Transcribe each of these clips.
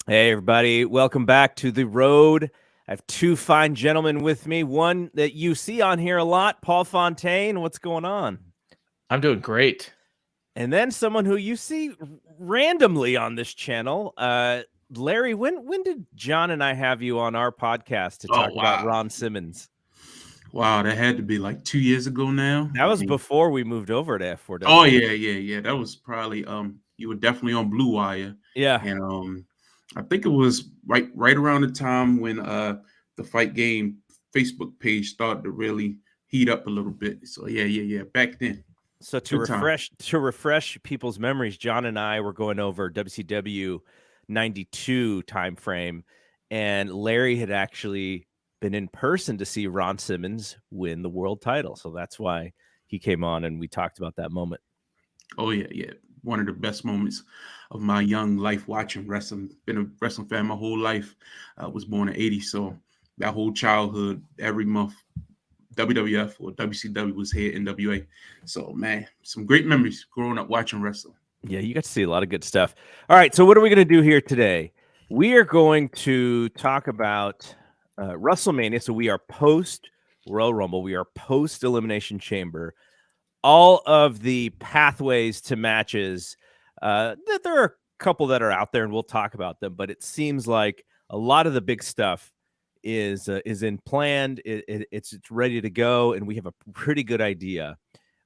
Hey, everybody. Welcome back to The Road. I have two fine gentlemen with me. One that you see on here a lot, Paul Fontaine. What's going on? I'm doing great. And then someone who you see randomly on this channel, Larry. When did John and I have you on our podcast to Oh talk about wow, Ron Simmons? wow! That had to be like 2 years ago now. That was before we moved over to Oh F4W. yeah. That was probably you were definitely on Blue Wire, Yeah. and I think it was right around the time when the Fight Game Facebook page started to really heat up a little bit. So yeah. Back then, So to good time. refresh people's memories, John and I were going over WCW 92 timeframe, and Larry had actually been in person to see Ron Simmons win the world title. So that's why he came on and we talked about that moment. Oh yeah. One of the best moments of my young life watching wrestling. Been a wrestling fan my whole life. Was born in '80, so that whole childhood, every month WWF or WCW was here in NWA. So man, some great memories growing up watching wrestling. Yeah, you got to see a lot of good stuff. All right, so what are we going to do here today? We are going to talk about WrestleMania. So we are post Royal Rumble. We are post Elimination Chamber. All of the pathways to matches. There are a couple that are out there, and we'll talk about them. But it seems like a lot of the big stuff is in planned. It's ready to go, and we have a pretty good idea.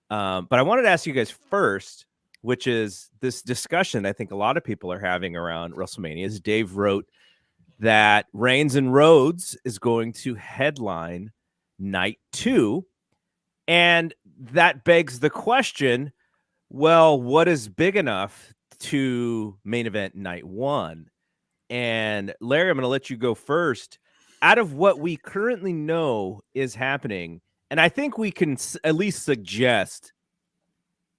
But I wanted to ask you guys first, which is this discussion I think a lot of people are having around WrestleMania. Is Dave wrote that Reigns and Rhodes is going to headline night 2. And that begs the question, well, what is big enough to main event night 1? And Larry, I'm going to let you go first. Out of what we currently know is happening, and I think we can at least suggest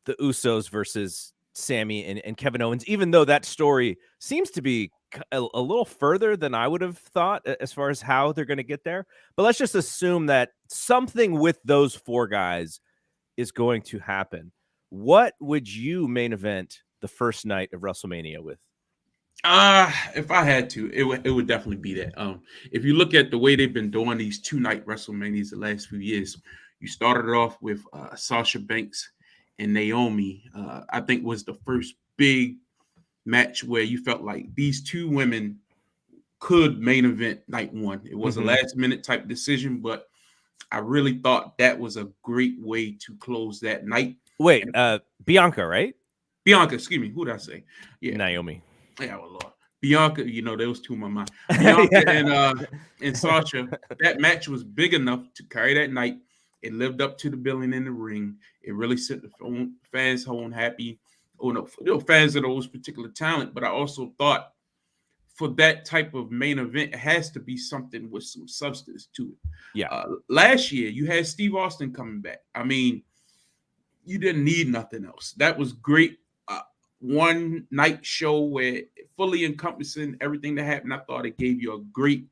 the Usos versus Sammy and Kevin Owens, even though that story seems to be a little further than I would have thought as far as how they're going to get there. But let's just assume that something with those four guys is going to happen. What would you main event the first night of WrestleMania with? If I had to, it would definitely be that. If you look at the way they've been doing these 2 night WrestleManias the last few years, you started off with Sasha Banks and Naomi. I think was the first big match where you felt like these two women could main event night 1. It was a last minute type decision, but I really thought that was a great way to close that night. Wait, Bianca, right? Bianca, excuse me, who did I say? Yeah, Naomi. Yeah, well, Lord. Bianca, there was two in my mind. Bianca and Sasha, that match was big enough to carry that night. It lived up to the billing in the ring. It really set the fans home happy. Oh no, fans of those particular talent. But I also thought for that type of main event, it has to be something with some substance to it. Yeah. Last year, you had Steve Austin coming back. I mean, you didn't need nothing else. That was great. One night show where fully encompassing everything that happened. I thought it gave you a great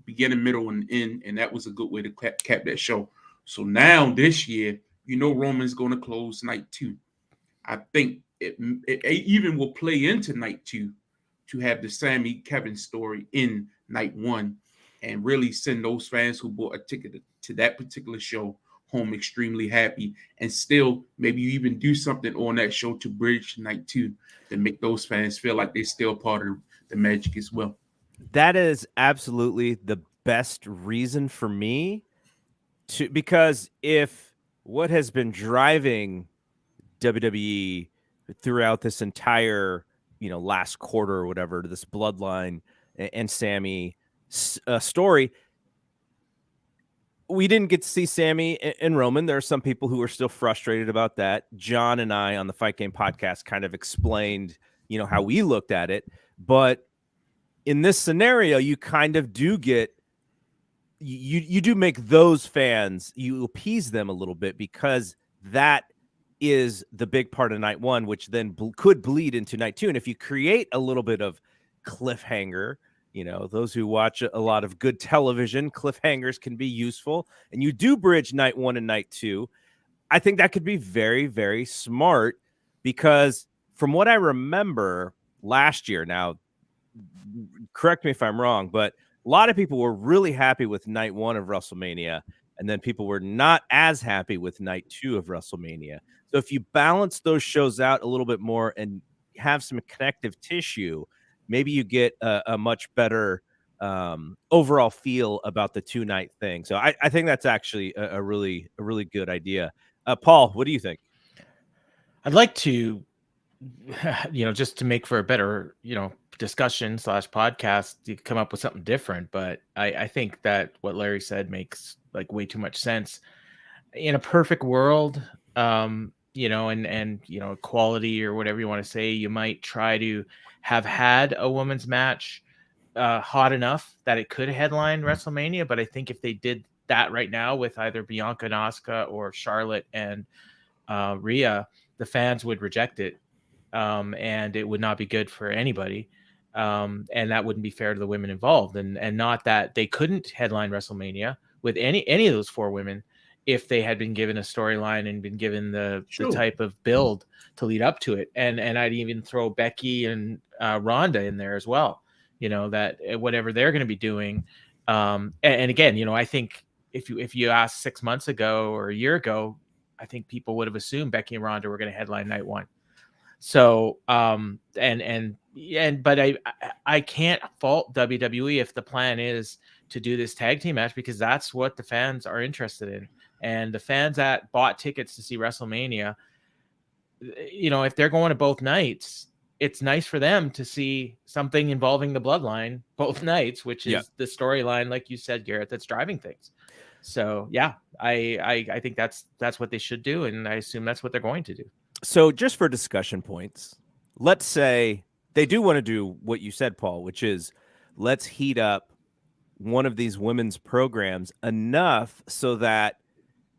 beginning, middle, and end, and that was a good way to cap that show. So now this year, Roman's going to close night 2. I think it even will play into night 2 to have the Sammy Kevin story in night 1 and really send those fans who bought a ticket to that particular show home extremely happy, and still maybe you even do something on that show to bridge night 2 to make those fans feel like they're still part of the magic as well. That is absolutely the best reason for me because if what has been driving WWE throughout this entire, last quarter or whatever, this Bloodline and Sammy story, we didn't get to see Sammy and Roman. There are some people who are still frustrated about that. John and I on the Fight Game podcast kind of explained, how we looked at it. But in this scenario, you kind of do get, you do make those fans, you appease them a little bit because that is the big part of night 1, which then could bleed into night 2. And if you create a little bit of cliffhanger, those who watch a lot of good television, cliffhangers can be useful, and you do bridge night 1 and night 2. I think that could be very, very smart because from what I remember last year, now correct me if I'm wrong, but a lot of people were really happy with night 1 of WrestleMania, and then people were not as happy with night 2 of WrestleMania. So if you balance those shows out a little bit more and have some connective tissue, maybe you get a much better overall feel about the 2-night thing. So I think that's actually a really good idea. Paul, what do you think? I'd like to, just to make for a better, discussion / podcast, you come up with something different. But I think that what Larry said makes like way too much sense. In a perfect world, and equality or whatever you want to say, you might try to have had a women's match hot enough that it could headline WrestleMania. But I think if they did that right now with either Bianca and Asuka or Charlotte and Rhea, the fans would reject it, and it would not be good for anybody, and that wouldn't be fair to the women involved. And not that they couldn't headline WrestleMania with any of those 4 women if they had been given a storyline and been given the type of build to lead up to it. And I'd even throw Becky and Ronda in there as well. That whatever they're going to be doing. And again, I think if you asked 6 months ago or a year ago, I think people would have assumed Becky and Ronda were going to headline night 1. So, but I can't fault WWE if the plan is to do this tag team match, because that's what the fans are interested in. And the fans that bought tickets to see WrestleMania, if they're going to both nights, it's nice for them to see something involving the bloodline both nights, which is the storyline, like you said, Garrett, that's driving things. So yeah, I think that's what they should do, and I assume that's what they're going to do. So just for discussion points, let's say they do want to do what you said, Paul, which is let's heat up one of these women's programs enough so that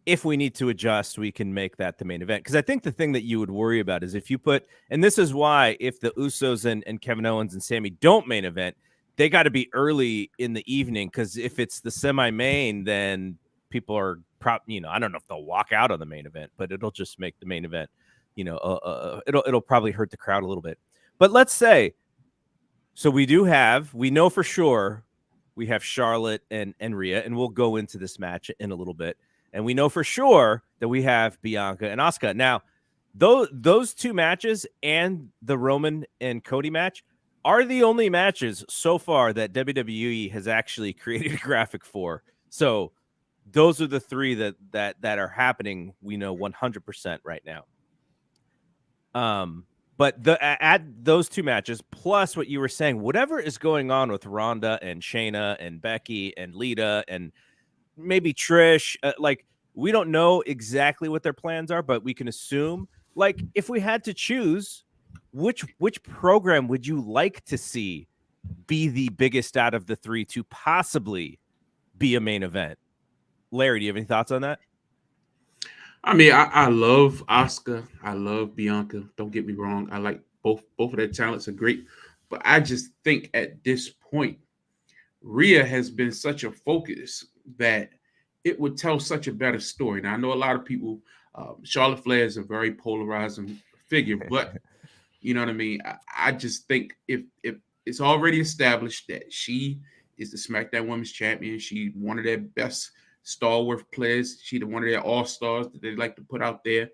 if we need to adjust, we can make that the main event. Because I think the thing that you would worry about is if you put, and this is why if the Usos and Kevin Owens and Sammy don't main event, they got to be early in the evening, because if it's the semi-main, then people are I don't know if they'll walk out on the main event, but it'll just make the main event, it'll probably hurt the crowd a little bit. But let's say, so we know for sure we have Charlotte and Rhea, and we'll go into this match in a little bit. And we know for sure that we have Bianca and Asuka. Now, those 2 matches and the Roman and Cody match are the only matches so far that WWE has actually created a graphic for. So those are the 3 that are happening, we know 100% right now. But add those 2 matches plus what you were saying, whatever is going on with Ronda and Shayna and Becky and Lita and maybe Trish, we don't know exactly what their plans are, but we can assume, if we had to choose, which program would you like to see be the biggest out of the 3 to possibly be a main event? Larry, do you have any thoughts on that? I mean, I love Asuka. I love Bianca. Don't get me wrong. I like both of their talents are great. But I just think at this point, Rhea has been such a focus that it would tell such a better story. Now, I know a lot of people, Charlotte Flair is a very polarizing figure, but you know what I mean? I just think if it's already established that she is the SmackDown Women's Champion, she one of their best stalwart players, she one of their all-stars that they like to put out there.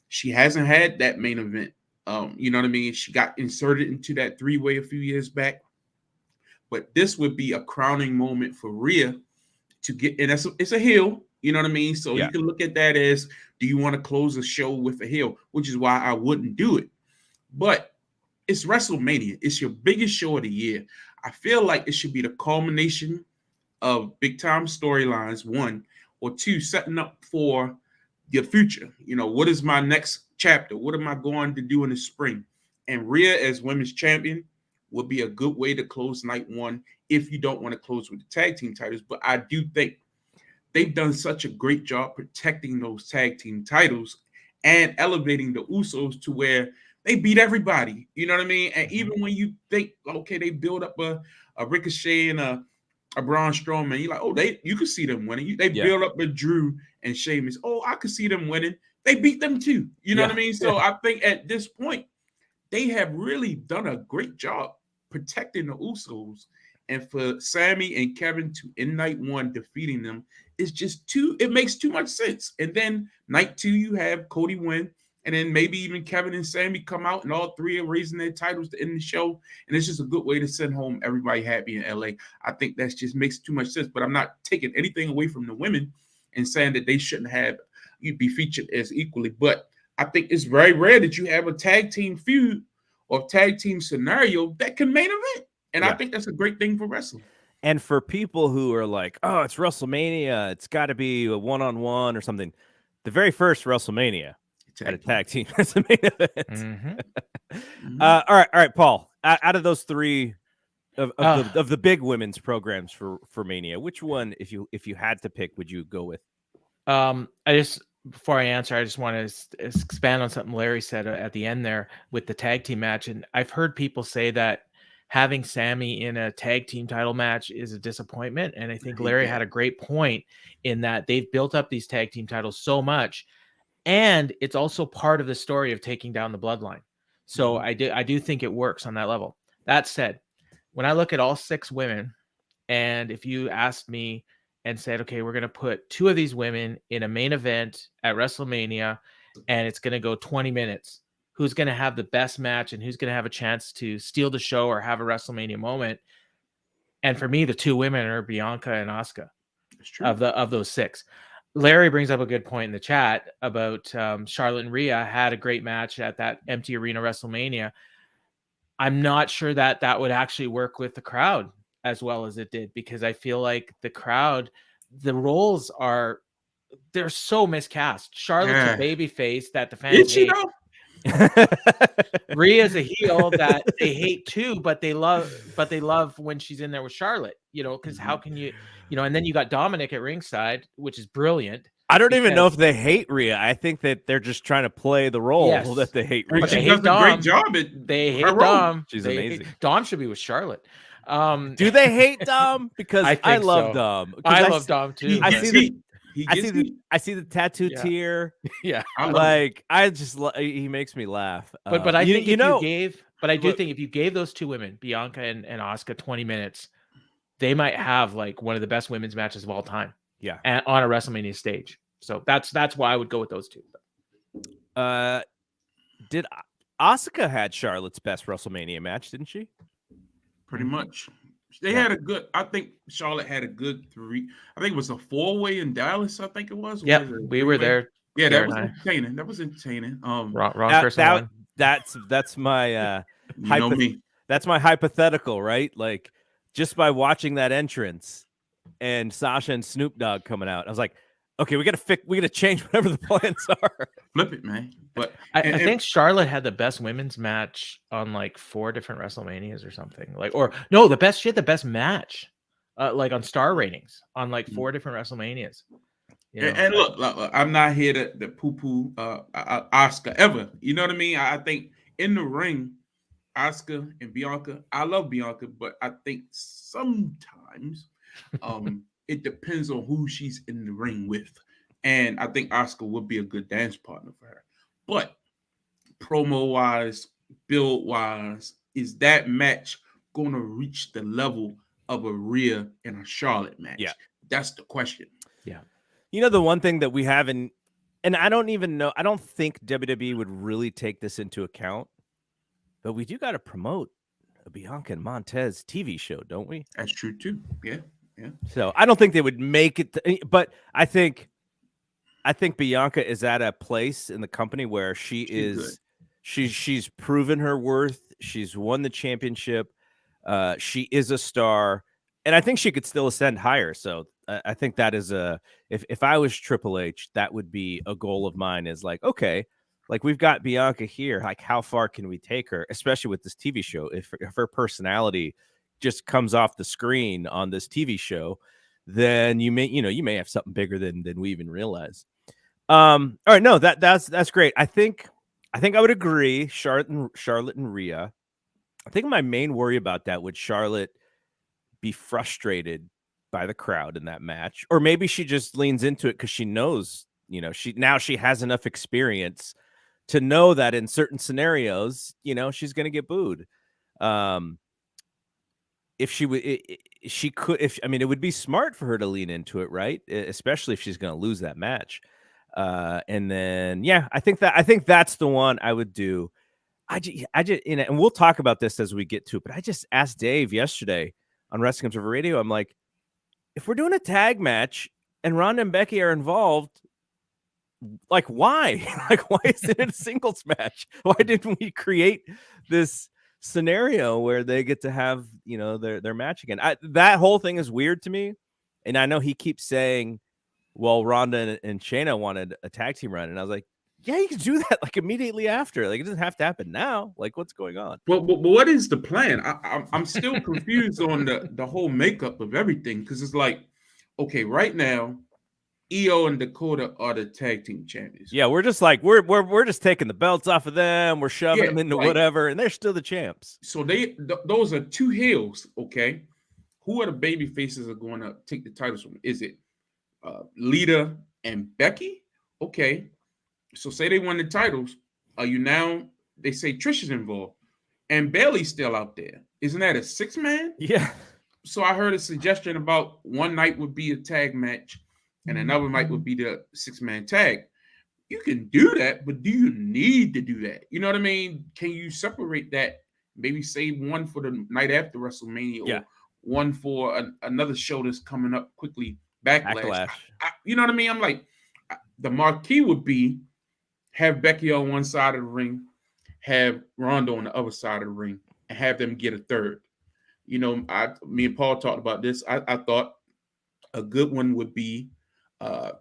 She hasn't had that main event. You know what I mean? She got inserted into that 3-way a few years back. But this would be a crowning moment for Rhea to get, and it's a heel, you know what I mean? So you can look at that as, do you want to close a show with a heel? Which is why I wouldn't do it. But it's WrestleMania. It's your biggest show of the year. I feel like it should be the culmination of big time storylines, 1, or 2, setting up for the future. What is my next chapter? What am I going to do in the spring? And Rhea as women's champion would be a good way to close night 1 if you don't want to close with the tag team titles. But I do think they've done such a great job protecting those tag team titles and elevating the Usos to where they beat everybody. You know what I mean? And even when you think, okay, they build up a Ricochet and a Braun Strowman, you're like, you can see them winning. They build up a Drew and Sheamus. Oh, I could see them winning. They beat them too. You know what I mean? So I think at this point, they have really done a great job protecting the Usos, and for Sammy and Kevin to in night one defeating them is just it makes too much sense. And then night two, you have Cody win, and then maybe even Kevin and Sammy come out, and all three are raising their titles to end the show. And it's just a good way to send home everybody happy in LA. I think that just makes too much sense. But I'm not taking anything away from the women and saying that they shouldn't be featured as equally. But I think it's very rare that you have a tag team feud or tag team scenario that can main event. And I think that's a great thing for wrestling. And for people who are like, oh, it's WrestleMania, it's got to be a one-on-one or something. The very first WrestleMania had a tag team as a main event. Mm-hmm. All right, Paul. Out of those three of the big women's programs for Mania, which one, if you had to pick, would you go with? Before I answer, I just want to expand on something Larry said at the end there with the tag team match. And I've heard people say that having Sammy in a tag team title match is a disappointment. And I think Larry had a great point in that they've built up these tag team titles so much. And it's also part of the story of taking down the bloodline. So I do think it works on that level. That said, when I look at all 6 women, and if you asked me and said, okay, we're going to put 2 of these women in a main event at WrestleMania, and it's going to go 20 minutes, who's going to have the best match and who's going to have a chance to steal the show or have a WrestleMania moment? And for me, the 2 women are Bianca and Asuka. That's true. Of those 6. Larry brings up a good point in the chat about Charlotte and Rhea had a great match at that empty arena WrestleMania. I'm not sure that would actually work with the crowd as well as it did, because I feel like the crowd, the roles they're so miscast. Charlotte's a baby face that the fans hate. Rhea's a heel that they hate too, but they love when she's in there with Charlotte, because how can you, and then you got Dominic at ringside, which is brilliant. I don't even know if they hate Rhea. I think that they're just trying to play the role that they hate Rhea. But she does a great job at they hate Dom. She's amazing. Dom should be with Charlotte. Do they hate Dom? Because I love Dom. I love Dom too. I see the tattoo tier. Yeah, he makes me laugh. But I think if you gave those 2 women, Bianca and Asuka, 20 minutes, they might have like one of the best women's matches of all time. Yeah, on a WrestleMania stage. So that's why I would go with those 2. Did Asuka had Charlotte's best WrestleMania match, didn't she? Pretty much. They had a good. I think Charlotte had a good 3. I think it was a 4-way in Dallas. I think it was. Yeah, we were there. Yeah, that was entertaining. Wrong person. That's my me. That's my hypothetical, right? Like, just by watching that entrance and Sasha and Snoop Dogg coming out, I was like, okay, we gotta change whatever the plans are. Flip it, man. But I think Charlotte had the best women's match on like 4 different WrestleManias or something. She had the best match, like on star ratings on like 4 different WrestleManias. And look, I'm not here to poo-poo Asuka ever. You know what I mean? I think in the ring, Asuka and Bianca, I love Bianca, but I think sometimes it depends on who she's in the ring with. And I think Asuka would be a good dance partner for her. But promo-wise, build-wise, is that match going to reach the level of a Rhea and a Charlotte match? Yeah. That's the question. Yeah. The one thing that we haven't, and I don't even know, I don't think WWE would really take this into account, but we do got to promote a Bianca and Montez TV show, don't we? That's true too. Yeah. So I don't think they would make it, but I think Bianca is at a place in the company where she's proven her worth. She's won the championship. She is a star, and I think she could still ascend higher. So I think that is if I was Triple H, that would be a goal of mine. Is like, okay, like we've got Bianca here. Like, how far can we take her, especially with this TV show? If her personality just comes off the screen on this TV show, then you may have something bigger than we even realize. All right, no, that's great. I think I would agree. Charlotte and Rhea. I think my main worry about that would Charlotte be frustrated by the crowd in that match, or maybe she just leans into it because she knows, she has enough experience to know that in certain scenarios, she's going to get booed. if she would, she could. If I mean, it would be smart for her to lean into it, right? Especially if she's going to lose that match. And then, yeah, I think that's the one I would do. I just, and we'll talk about this as we get to it. But I just asked Dave yesterday on Wrestling Observer Radio. I'm like, if we're doing a tag match and Ronda and Becky are involved, like, why? Like, why is it a singles match? Why didn't we create this scenario where they get to have, their match again? That whole thing is weird to me. And I know he keeps saying, well, Ronda and Shayna wanted a tag team run. And I was like, yeah, you can do that like immediately after. Like, it doesn't have to happen now. Like, what's going on? But what is the plan? I'm still confused on the whole makeup of everything, because it's like, okay, right now, Io and Dakota are the tag team champions. Yeah, we're just like we're just taking the belts off of them. We're shoving them into whatever, and they're still the champs. So those are two heels. Okay, who are the baby faces are going to take the titles from? Is it Lita and Becky? Okay, so say they won the titles. Are you now? They say Trish is involved, and Bayley's still out there. Isn't that a 6-man? Yeah. So I heard a suggestion about one night would be a tag match, and another night would be the 6-man tag. You can do that, but do you need to do that? You know what I mean? Can you separate that? Maybe save one for the night after WrestleMania, or one for another show that's coming up quickly. Backlash. You know what I mean? I'm like, the marquee would be have Becky on one side of the ring, have Ronda on the other side of the ring, and have them get a third. You know, me and Paul talked about this. I thought a good one would be,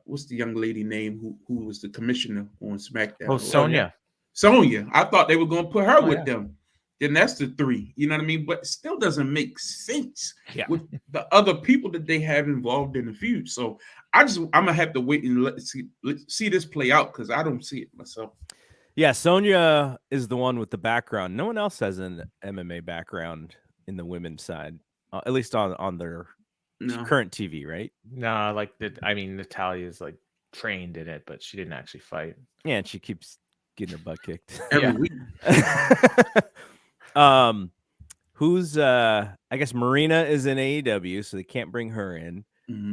what's the young lady name who was the commissioner on SmackDown? Oh, Sonya. Sonya. I thought they were going to put her with them. Then that's the 3. You know what I mean? But it still doesn't make sense with the other people that they have involved in the feud. So I'm gonna have to wait and see this play out, because I don't see it myself. Yeah, Sonya is the one with the background. No one else has an MMA background in the women's side, at least on their current TV, right? No, like Natalia's like trained in it, but she didn't actually fight. Yeah, and she keeps getting her butt kicked every week. Who's I guess Marina is in AEW, so they can't bring her in.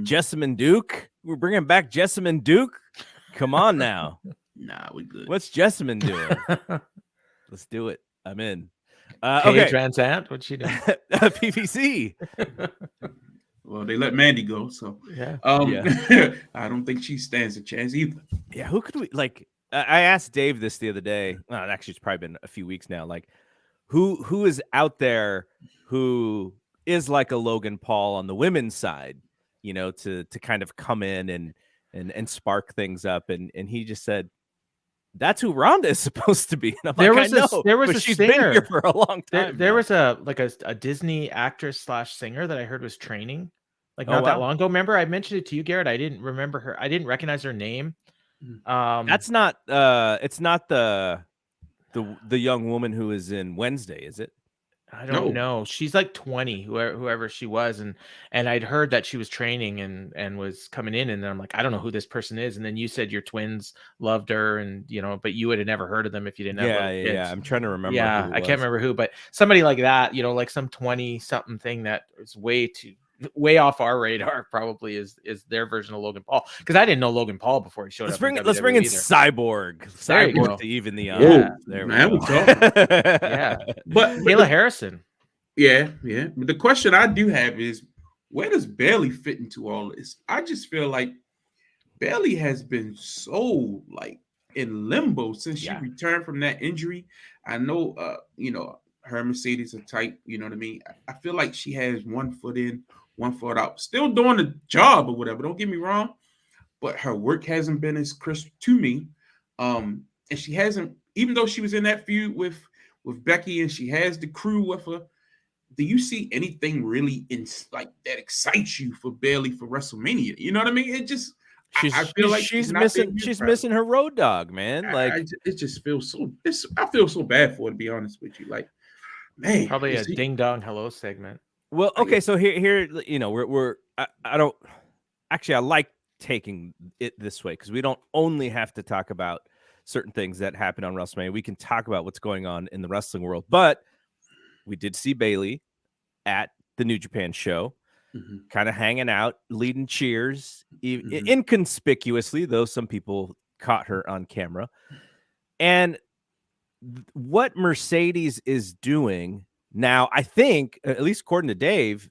Jessamine Duke, we're bringing back Jessamine Duke. Come on now. Nah, we good. What's Jessamine doing? Let's do it. I'm in. Okay, Van Zandt, what's she doing? PPC. Well, they let Mandy go, so yeah. I don't think she stands a chance either. Yeah, who could we like? I asked Dave this the other day. Well, actually, it's probably been a few weeks now. Like, who is out there who is like a Logan Paul on the women's side, to kind of come in and spark things up. And he just said, that's who Ronda is supposed to be. And I'm there like, was a she's singer. been here for a long time. There was a Disney actress / singer that I heard was training not that long ago. Remember, I mentioned it to you, Garrett. I didn't remember her. I didn't recognize her name. That's not it's not the young woman who is in Wednesday, is it? I don't know. She's like 20, whoever she was, and I'd heard that she was training and was coming in, and then I'm like, I don't know who this person is. And then you said your twins loved her, and but you would have never heard of them if you didn't have kids. Yeah. I'm trying to remember. Yeah, I can't remember who, but somebody like that, like some 20-something thing that is way off our radar probably is their version of Logan Paul, because I didn't know Logan Paul before he showed up. Let's bring in Cyborg to even the there man, we go. Yeah, but Kayla Harrison. Yeah. But the question I do have is, where does Bayley fit into all this? I just feel like Bayley has been so in limbo since she returned from that injury. I know, her and Mercedes are tight. You know what I mean? I feel like she has one foot in, one foot out, still doing the job or whatever. Don't get me wrong, but her work hasn't been as crisp to me. And she hasn't, even though she was in that feud with Becky and she has the crew with her. Do you see anything really that excites you for Bayley for WrestleMania? You know what I mean? It just, I feel like she's missing her road dog, man. It just feels I feel so bad for her, to be honest with you. Man, probably a ding dong hello segment. Well, okay, so here, I like taking it this way, because we don't only have to talk about certain things that happen on WrestleMania. We can talk about what's going on in the wrestling world, but we did see Bayley at the New Japan show, Mhm. kind of hanging out, leading cheers, Mhm. inconspicuously, though some people caught her on camera. And what Mercedes is doing now, I think, at least according to Dave,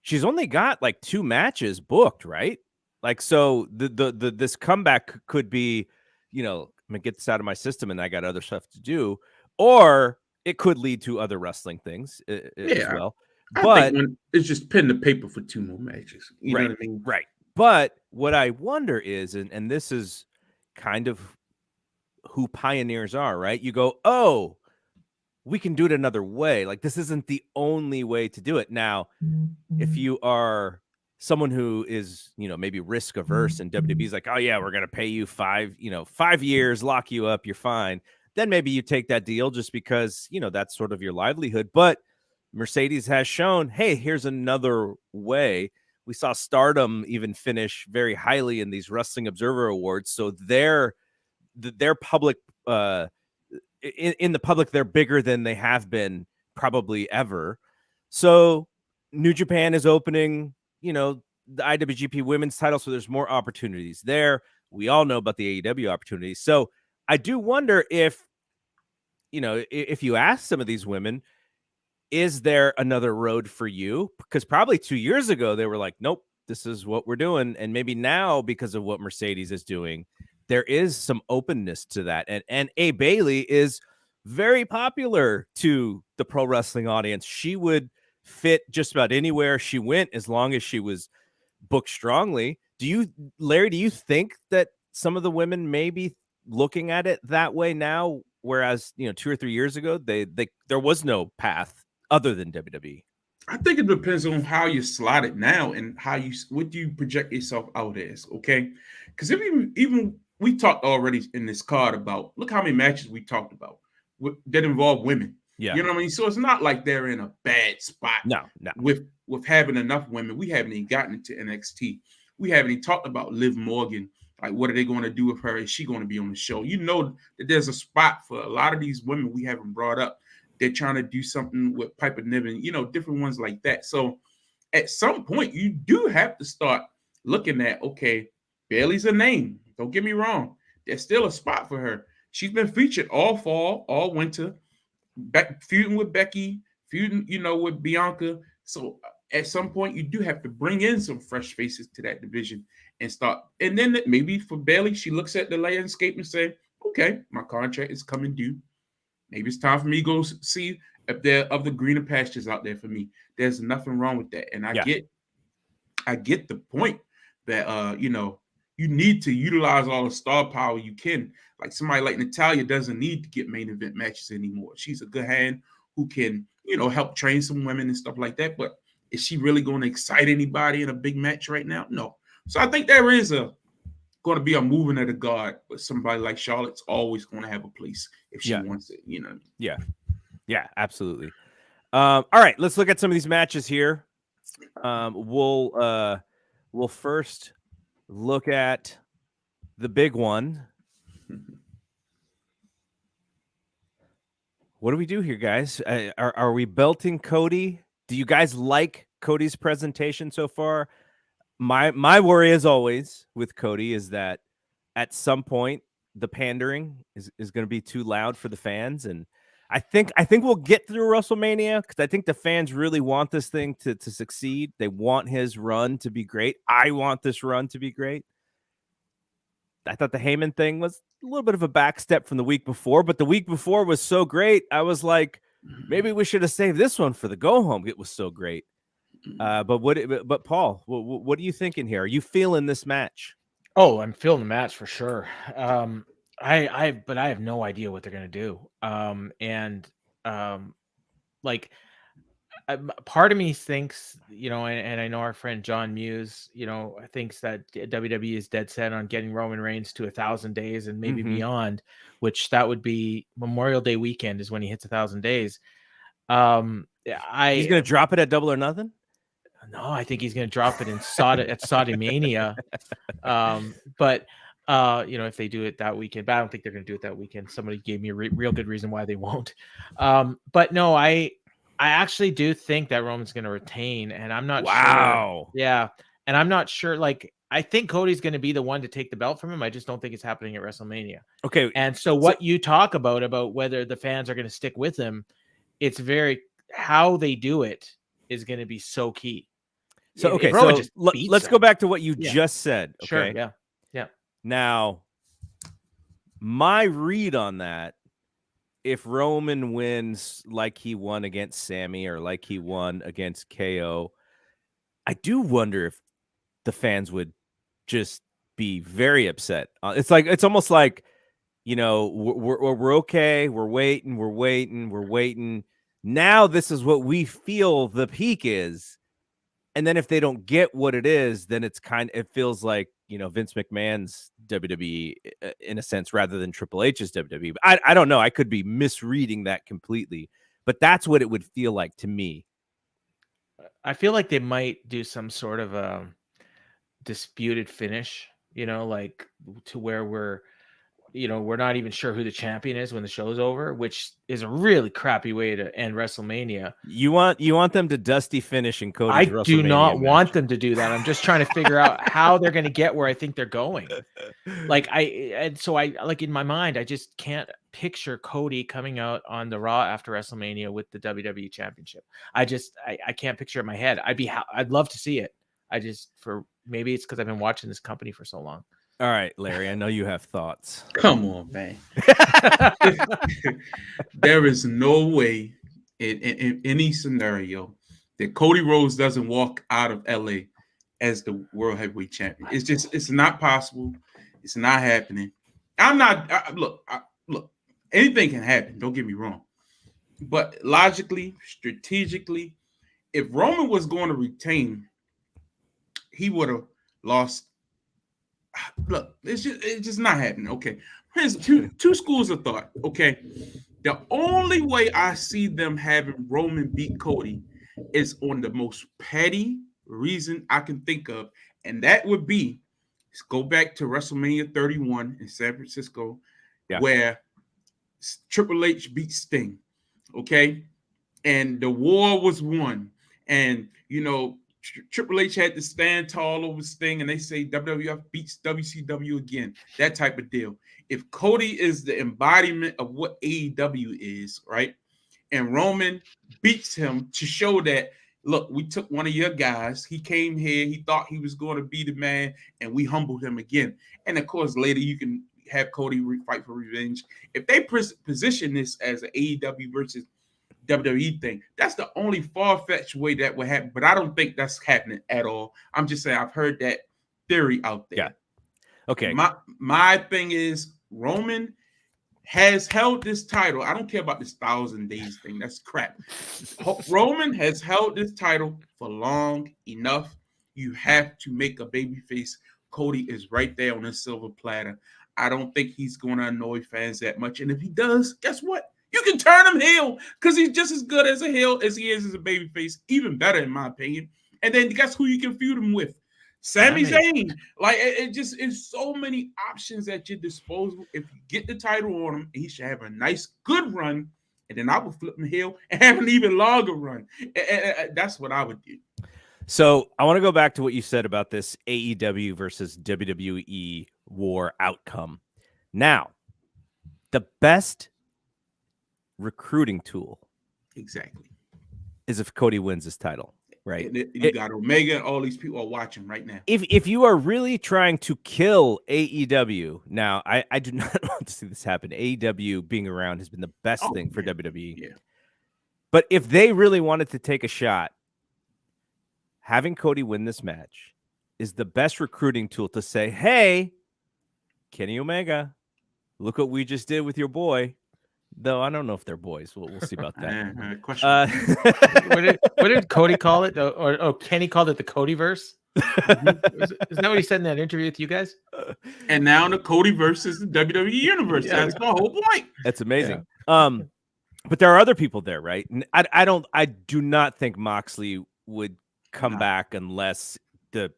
she's only got like 2 matches booked, right? Like, so the this comeback could be, I'm gonna get this out of my system and I got other stuff to do, or it could lead to other wrestling things as Yeah, well. I think But when it's just pen to paper for 2 more matches. You know right, what I mean? right. But what I wonder is, and this is kind of who pioneers are, right? You go, oh, we can do it another way. Like, this isn't the only way to do it. Now, if you are someone who is, maybe risk averse and WWE's like, oh yeah, we're going to pay you 5 years, lock you up, you're fine. Then maybe you take that deal just because, that's sort of your livelihood. But Mercedes has shown, hey, here's another way. We saw Stardom even finish very highly in these Wrestling Observer Awards. So their public, in the public, they're bigger than they have been probably ever. So New Japan is opening, the IWGP Women's title, so there's more opportunities there. We all know about the AEW opportunities. So I do wonder if you ask some of these women, is there another road for you? Because probably 2 years ago they were like, nope, this is what we're doing. And maybe now, because of what Mercedes is doing, there is some openness to that. And A. Bailey is very popular to the pro wrestling audience. She would fit just about anywhere she went as long as she was booked strongly. Larry, do you think that some of the women may be looking at it that way now, whereas 2 or 3 years ago there was no path other than WWE? I think it depends on how you slot it now and what you project yourself out as. Okay, because if even we talked already in this card about, look how many matches we talked about that involve women. Yeah. You know what I mean? So it's not like they're in a bad spot. No. With having enough women. We haven't even gotten into NXT. We haven't even talked about Liv Morgan. Like, what are they going to do with her? Is she going to be on the show? You know that there's a spot for a lot of these women we haven't brought up. They're trying to do something with Piper Niven, different ones like that. So at some point, you do have to start looking at, okay, Bailey's a name. Don't get me wrong. There's still a spot for her. She's been featured all fall, all winter, feuding with Becky, feuding, with Bianca. So at some point, you do have to bring in some fresh faces to that division and start. And then maybe for Bailey, she looks at the landscape and say, okay, my contract is coming due. Maybe it's time for me to go see if there are other greener pastures out there for me. There's nothing wrong with that. And I get the point that you need to utilize all the star power you can. Like somebody like Natalya doesn't need to get main event matches anymore. She's a good hand who can, help train some women and stuff like that. But is she really going to excite anybody in a big match right now? No. So I think there is going to be a moving of the guard, but somebody like Charlotte's always going to have a place if she wants it, Yeah, absolutely. All right, let's look at some of these matches here. We'll first look at the big one. What do we do here, guys? Are we belting Cody? Do you guys like Cody's presentation so far? My worry, as always, with Cody is that at some point the pandering is going to be too loud for the fans, and I think we'll get through WrestleMania because I think the fans really want this thing to succeed. They want his run to be great. I want this run to be great. I thought the Heyman thing was a little bit of a backstep from the week before, but the week before was so great. I was like, maybe we should have saved this one for the go home. It was so great. But Paul, what are you thinking here? Are you feeling this match? Oh, I'm feeling the match for sure. But I have no idea what they're gonna do. Like, part of me thinks, and I know our friend John Muse, thinks that WWE is dead set on getting Roman Reigns to 1,000 days and maybe beyond, which that would be Memorial Day weekend is when he hits 1,000 days. He's gonna drop it at Double or Nothing. No, I think he's going to drop it in Saudi Mania. But if they do it that weekend, but I don't think they're going to do it that weekend. Somebody gave me a real good reason why they won't. But no, I I actually do think that Roman's going to retain, and I'm not sure. Wow. Yeah, and I'm not sure. Like, I think Cody's going to be the one to take the belt from him. I just don't think it's happening at WrestleMania. Okay. And so what you talk about whether the fans are going to stick with him, it's very how they do it is going to be so key. So If okay, Roman so just beats let's him- go back to what you Yeah. just said. Sure, Okay. yeah. Now, my read on that, if Roman wins like he won against Sammy or like he won against KO, I do wonder if the fans would just be very upset. It's almost like, you know, we're okay. We're waiting. Now this is what we feel the peak is. And then if they don't get what it is, then it feels like, you know, Vince McMahon's WWE in a sense, rather than Triple H's WWE. But I don't know. I could be misreading that completely, but that's what it would feel like to me. I feel like they might do some sort of a disputed finish, you know, like to where we're not even sure who the champion is when the show's over, which is a really crappy way to end WrestleMania. You want them to dusty finish in Cody's I WrestleMania do not match. want them to do that. I'm just trying to figure out how they're going to get where I think they're going. Like in my mind, I just can't picture Cody coming out on the Raw after WrestleMania with the WWE Championship. I can't picture it in my head. I'd love to see it. Maybe it's because I've been watching this company for so long. All right, Larry, I know you have thoughts. Come on, man. There is no way in any scenario that Cody Rhodes doesn't walk out of LA as the World Heavyweight Champion. It's not possible. It's not happening. Look, anything can happen. Don't get me wrong. But logically, strategically, if Roman was going to retain, he would have lost. Look, it's just not happening. Okay, here's two schools of thought. Okay, the only way I see them having Roman beat Cody is on the most petty reason I can think of, and that would be, let's go back to WrestleMania 31 in San Francisco, where Triple H beat Sting. Okay, and the war was won, and you know. Triple H had to stand tall over Sting, and they say WWF beats WCW again. That type of deal. If Cody is the embodiment of what AEW is, right, and Roman beats him to show that, look, we took one of your guys. He came here. He thought he was going to be the man, and we humbled him again. And, of course, later you can have Cody fight for revenge. If they position this as an AEW versus WWE thing, that's the only far-fetched way that would happen, but I don't think that's happening at all. I'm just saying I've heard that theory out there. Yeah. Okay. My thing is Roman has held this title. I don't care about this 1,000 days thing. That's crap. Roman has held this title for long enough. You have to make a babyface. Cody is right there on a silver platter. I don't think he's going to annoy fans that much, and if he does, guess what? You can turn him heel because he's just as good as a heel as he is as a babyface, even better in my opinion. And then guess who you can feud him with? Sami Zayn. Like it's so many options at your disposal. If you get the title on him, he should have a nice, good run, and then I would flip him heel and have an even longer run. That's what I would do. So I want to go back to what you said about this AEW versus WWE war outcome. Now, the best recruiting tool exactly is if Cody wins this title, right? You got Omega and all these people are watching right now. If you are really trying to kill AEW, now I do not want to see this happen. AEW being around has been the best thing for WWE. Yeah. But if they really wanted to take a shot, having Cody win this match is the best recruiting tool to say, hey, Kenny Omega, look what we just did with your boy. Though I don't know if they're boys. We'll see about that. What did Cody call it? Or Kenny called it the Codyverse? Isn't that what he said in that interview with you guys? And now the Codyverse is the WWE universe. Yeah. That's the whole point. That's amazing. Yeah. But there are other people there, right? And I do not think Moxley would come back unless the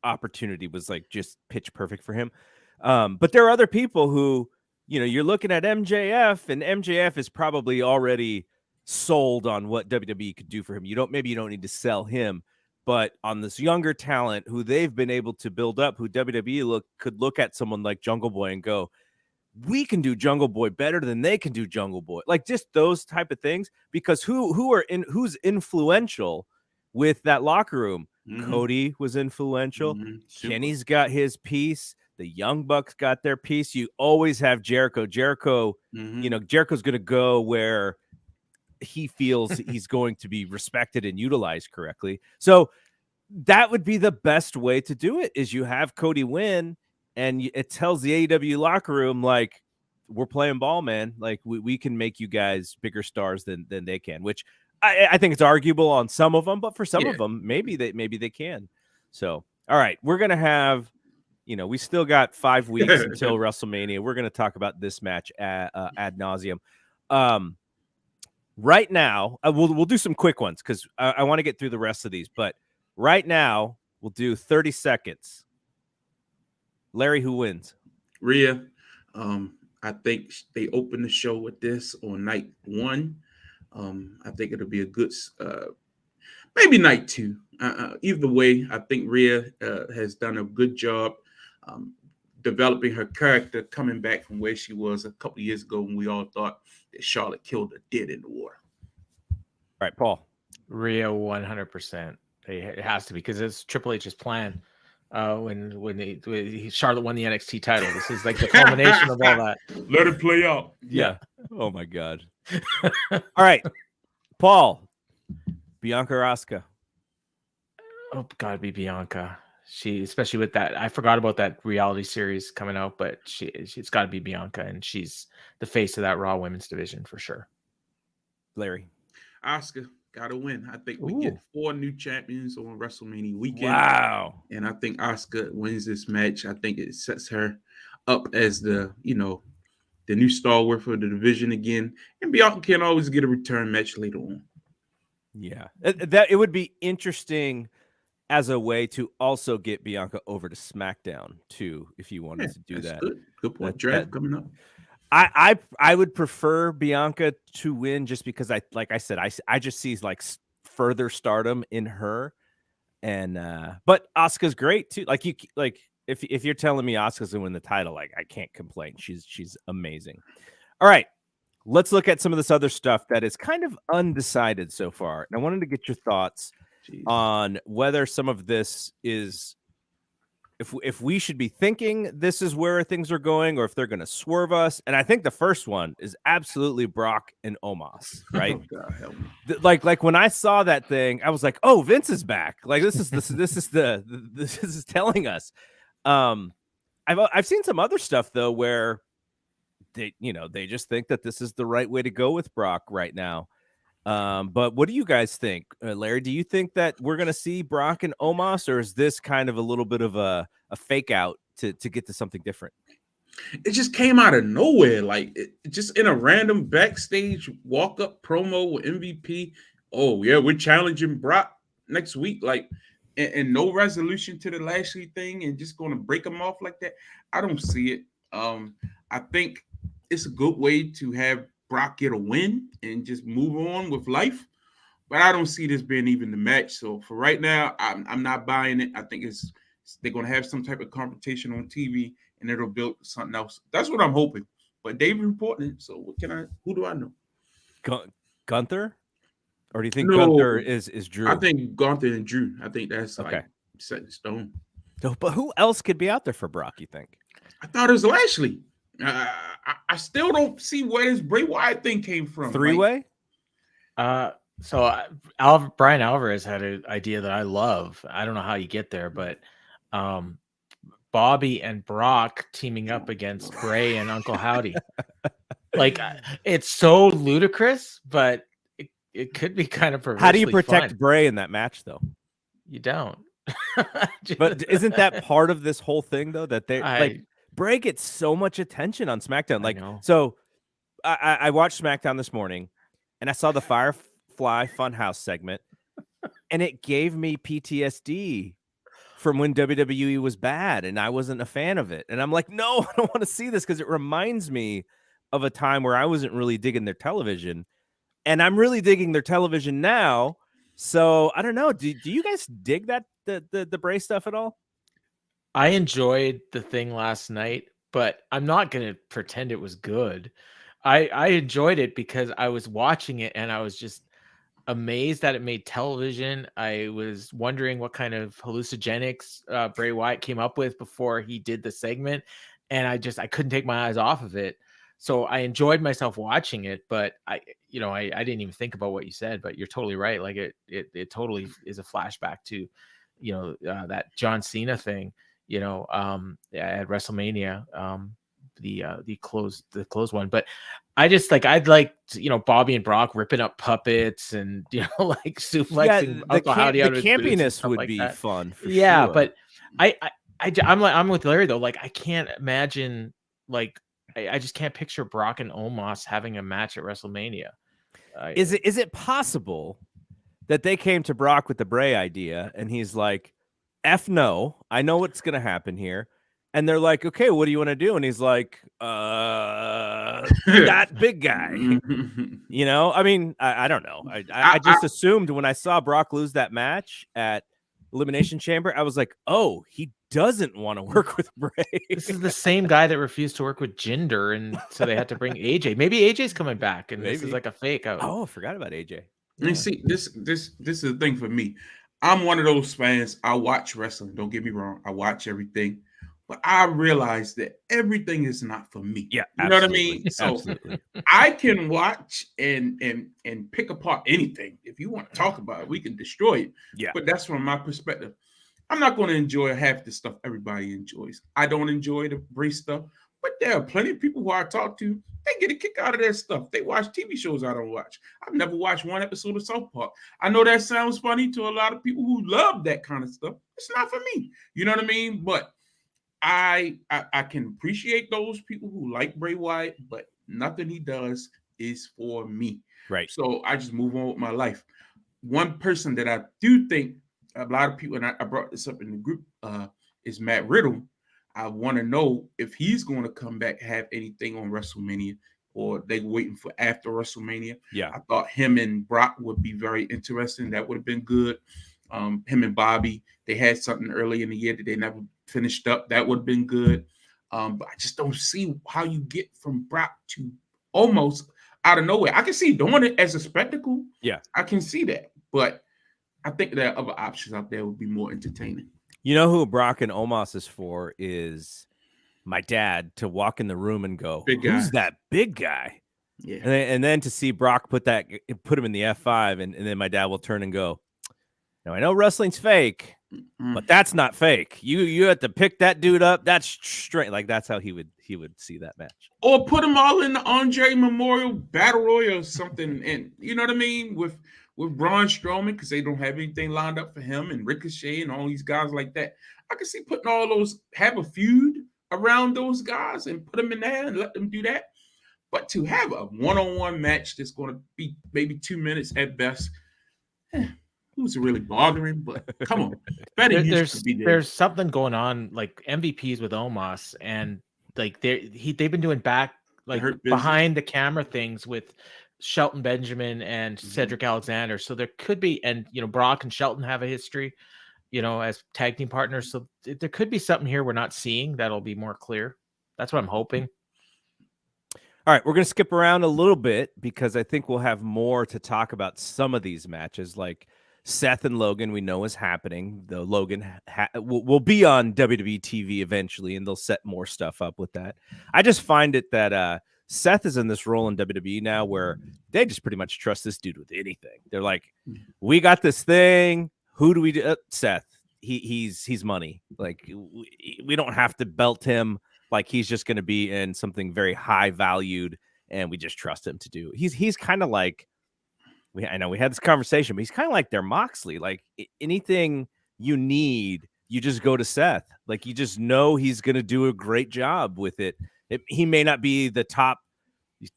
opportunity was like just pitch perfect for him. But there are other people who, you know, you're looking at MJF, and MJF is probably already sold on what WWE could do for him. Maybe you don't need to sell him, but on this younger talent who they've been able to build up, who WWE could look at someone like Jungle Boy and go, we can do Jungle Boy better than they can do Jungle Boy. Like just those type of things, because who's influential with that locker room? Cody was influential. Kenny's got his piece. The Young Bucks got their piece. You always have Jericho. Jericho's going to go where he feels he's going to be respected and utilized correctly. So that would be the best way to do it, is you have Cody win, and it tells the AEW locker room, like, we're playing ball, man. Like we can make you guys bigger stars than they can, which I think it's arguable on some of them, but for some of them, maybe they can. So, all right, we're going to have, we still got 5 weeks until WrestleMania. We're going to talk about this match ad nauseum. Right now, we'll do some quick ones because I want to get through the rest of these. But right now, we'll do 30 seconds. Larry, who wins? Rhea. I think they open the show with this on night 1. I think it'll be a good, maybe night 2. Either way, I think Rhea has done a good job developing her character, coming back from where she was a couple of years ago when we all thought that Charlotte killed her dead in the war. All right, Paul. Rhea 100%. It has to be, because it's Triple H's plan. When Charlotte won the NXT title, this is like the culmination of all that. Let it play out. Yeah. Oh my God. All right, Paul. Bianca or Asuka? Oh, gotta be Bianca. She, especially with that, I forgot about that reality series coming out, but it's got to be Bianca, and she's the face of that Raw Women's division for sure. Larry? Asuka gotta win. I think we get 4 new champions on WrestleMania weekend. Wow! And I think Asuka wins this match. I think it sets her up as the new stalwart for the division again. And Bianca can always get a return match later on. Yeah, that it would be interesting as a way to also get Bianca over to SmackDown too, if you wanted to do that. Good point. Draft coming up. I would prefer Bianca to win, just because I just see like further stardom in her, and but Asuka's great too. If you're telling me Asuka's gonna win the title, like, I can't complain. She's amazing. All right, let's look at some of this other stuff that is kind of undecided so far, and I wanted to get your thoughts on whether some of this is, if we should be thinking this is where things are going, or if they're going to swerve us. And I think the first one is absolutely Brock and Omos, right? Oh, God, help me. Like when I saw that thing, I was like, oh, Vince is back. Like this is telling us. I've seen some other stuff though where they just think that this is the right way to go with Brock right now. But what do you guys think? Larry, do you think that we're going to see Brock and Omos, or is this kind of a little bit of a fake out to get to something different? It just came out of nowhere. Like, it just in a random backstage walk-up promo with MVP. Oh, yeah, we're challenging Brock next week. Like, and no resolution to the Lashley thing, and just going to break them off like that. I don't see it. I think it's a good way to have Brock get a win and just move on with life, but I don't see this being even the match. So for right now, I'm not buying it. I think they're going to have some type of confrontation on TV, and it'll build something else. That's what I'm hoping. But David reporting it, so who do I know? Gunther, or do you think Gunther is Drew? I think Gunther and Drew. I think that's okay. Like set in stone. So, but who else could be out there for Brock, you think? I thought it was Lashley. I still don't see where this Bray Wyatt thing came from. 3-way? So Brian Alvarez had an idea that I love. I don't know how you get there, but Bobby and Brock teaming up against Bray and Uncle Howdy. Like, it's so ludicrous, but it could be kind of perversely. How do you protect fun. Bray in that match, though? You don't. But isn't that part of this whole thing, though? That Bray gets so much attention on SmackDown. Like, so I watched SmackDown this morning, and I saw the Firefly Funhouse segment, and it gave me PTSD from when WWE was bad, and I wasn't a fan of it. And I'm like, no, I don't want to see this, because it reminds me of a time where I wasn't really digging their television. and I'm really digging their television now. So I don't know. Do you guys dig that the Bray stuff at all? I enjoyed the thing last night, but I'm not going to pretend it was good. I enjoyed it because I was watching it and I was just amazed that it made television. I was wondering what kind of hallucinogenics Bray Wyatt came up with before he did the segment, and I couldn't take my eyes off of it. So I enjoyed myself watching it, but I didn't even think about what you said. But you're totally right. Like it totally is a flashback to, that John Cena thing. At WrestleMania, the closed one. But I just I'd like Bobby and Brock ripping up puppets and like suplexing Uncle Howdy out of his boots and campiness stuff would like be that. fun for Yeah, sure. but I'm with Larry though. Like I can't imagine I just can't picture Brock and Omos having a match at WrestleMania. Is it possible that they came to Brock with the Bray idea and he's like, F no, I know what's gonna happen here. And they're like, okay, what do you want to do? And he's like, that big guy. I mean, I don't know. I just assumed when I saw Brock lose that match at Elimination Chamber, I was like, oh, he doesn't want to work with Bray. This is the same guy that refused to work with Jinder, and so they had to bring AJ. Maybe AJ's coming back, and this is like a fake out. Oh, I forgot about AJ. Yeah. And see, this is the thing for me. I'm one of those fans. I watch wrestling. Don't get me wrong. I watch everything, but I realize that everything is not for me. Yeah, you know what I mean. So absolutely. I can watch and pick apart anything. If you want to talk about it, we can destroy it. Yeah, but that's from my perspective. I'm not going to enjoy half the stuff everybody enjoys. I don't enjoy the Bray stuff, but there are plenty of people who I talk to. They get a kick out of that stuff. They watch TV shows I don't watch. I've never watched one episode of South Park. I know that sounds funny to a lot of people who love that kind of stuff. It's not for me. You know what I mean? But I can appreciate those people who like Bray Wyatt, but nothing he does is for me. Right. So I just move on with my life. One person that I do think a lot of people, and I brought this up in the group, is Matt Riddle. I want to know if he's going to come back, have anything on WrestleMania, or they waiting for after WrestleMania. Yeah. I thought him and Brock would be very interesting. That would have been good. Him and Bobby, they had something early in the year that they never finished up. That would have been good. But I just don't see how you get from Brock to almost out of nowhere. I can see doing it as a spectacle. Yeah. I can see that. But I think there are other options out there would be more entertaining. You know who Brock and Omos is for is my dad to walk in the room and go, who's that big guy? Yeah. And then to see Brock put him in the F5 and then my dad will turn and go, now I know wrestling's fake, but that's not fake. You have to pick that dude up. That's straight. Like that's how he would see that match. Or put them all in the Andre Memorial Battle Royal or something. And you know what I mean? With Braun Strowman, because they don't have anything lined up for him, and Ricochet and all these guys like that. I can see putting all those, have a feud around those guys and put them in there and let them do that. But to have a one-on-one match that's going to be maybe 2 minutes at best, who's really bothering? But come on, there's something going on, like MVPs with Omos, and like they've been doing behind the camera things with Shelton Benjamin and Cedric Alexander. So there could be, and Brock and Shelton have a history, as tag team partners. So there could be something here we're not seeing that'll be more clear. That's what I'm hoping. All right, we're going to skip around a little bit because I think we'll have more to talk about some of these matches, like Seth and Logan. We know is happening. The Logan will be on WWE TV eventually, and they'll set more stuff up with that. I just find it that Seth is in this role in WWE now where they just pretty much trust this dude with anything. They're like, we got this thing. Who do we do? Seth. He's money. Like we don't have to belt him. Like he's just going to be in something very high valued, and we just trust him to do. He's kind of like, I know we had this conversation, but he's kind of like their Moxley. Like anything you need, you just go to Seth. Like you just know he's going to do a great job with it. He may not be the top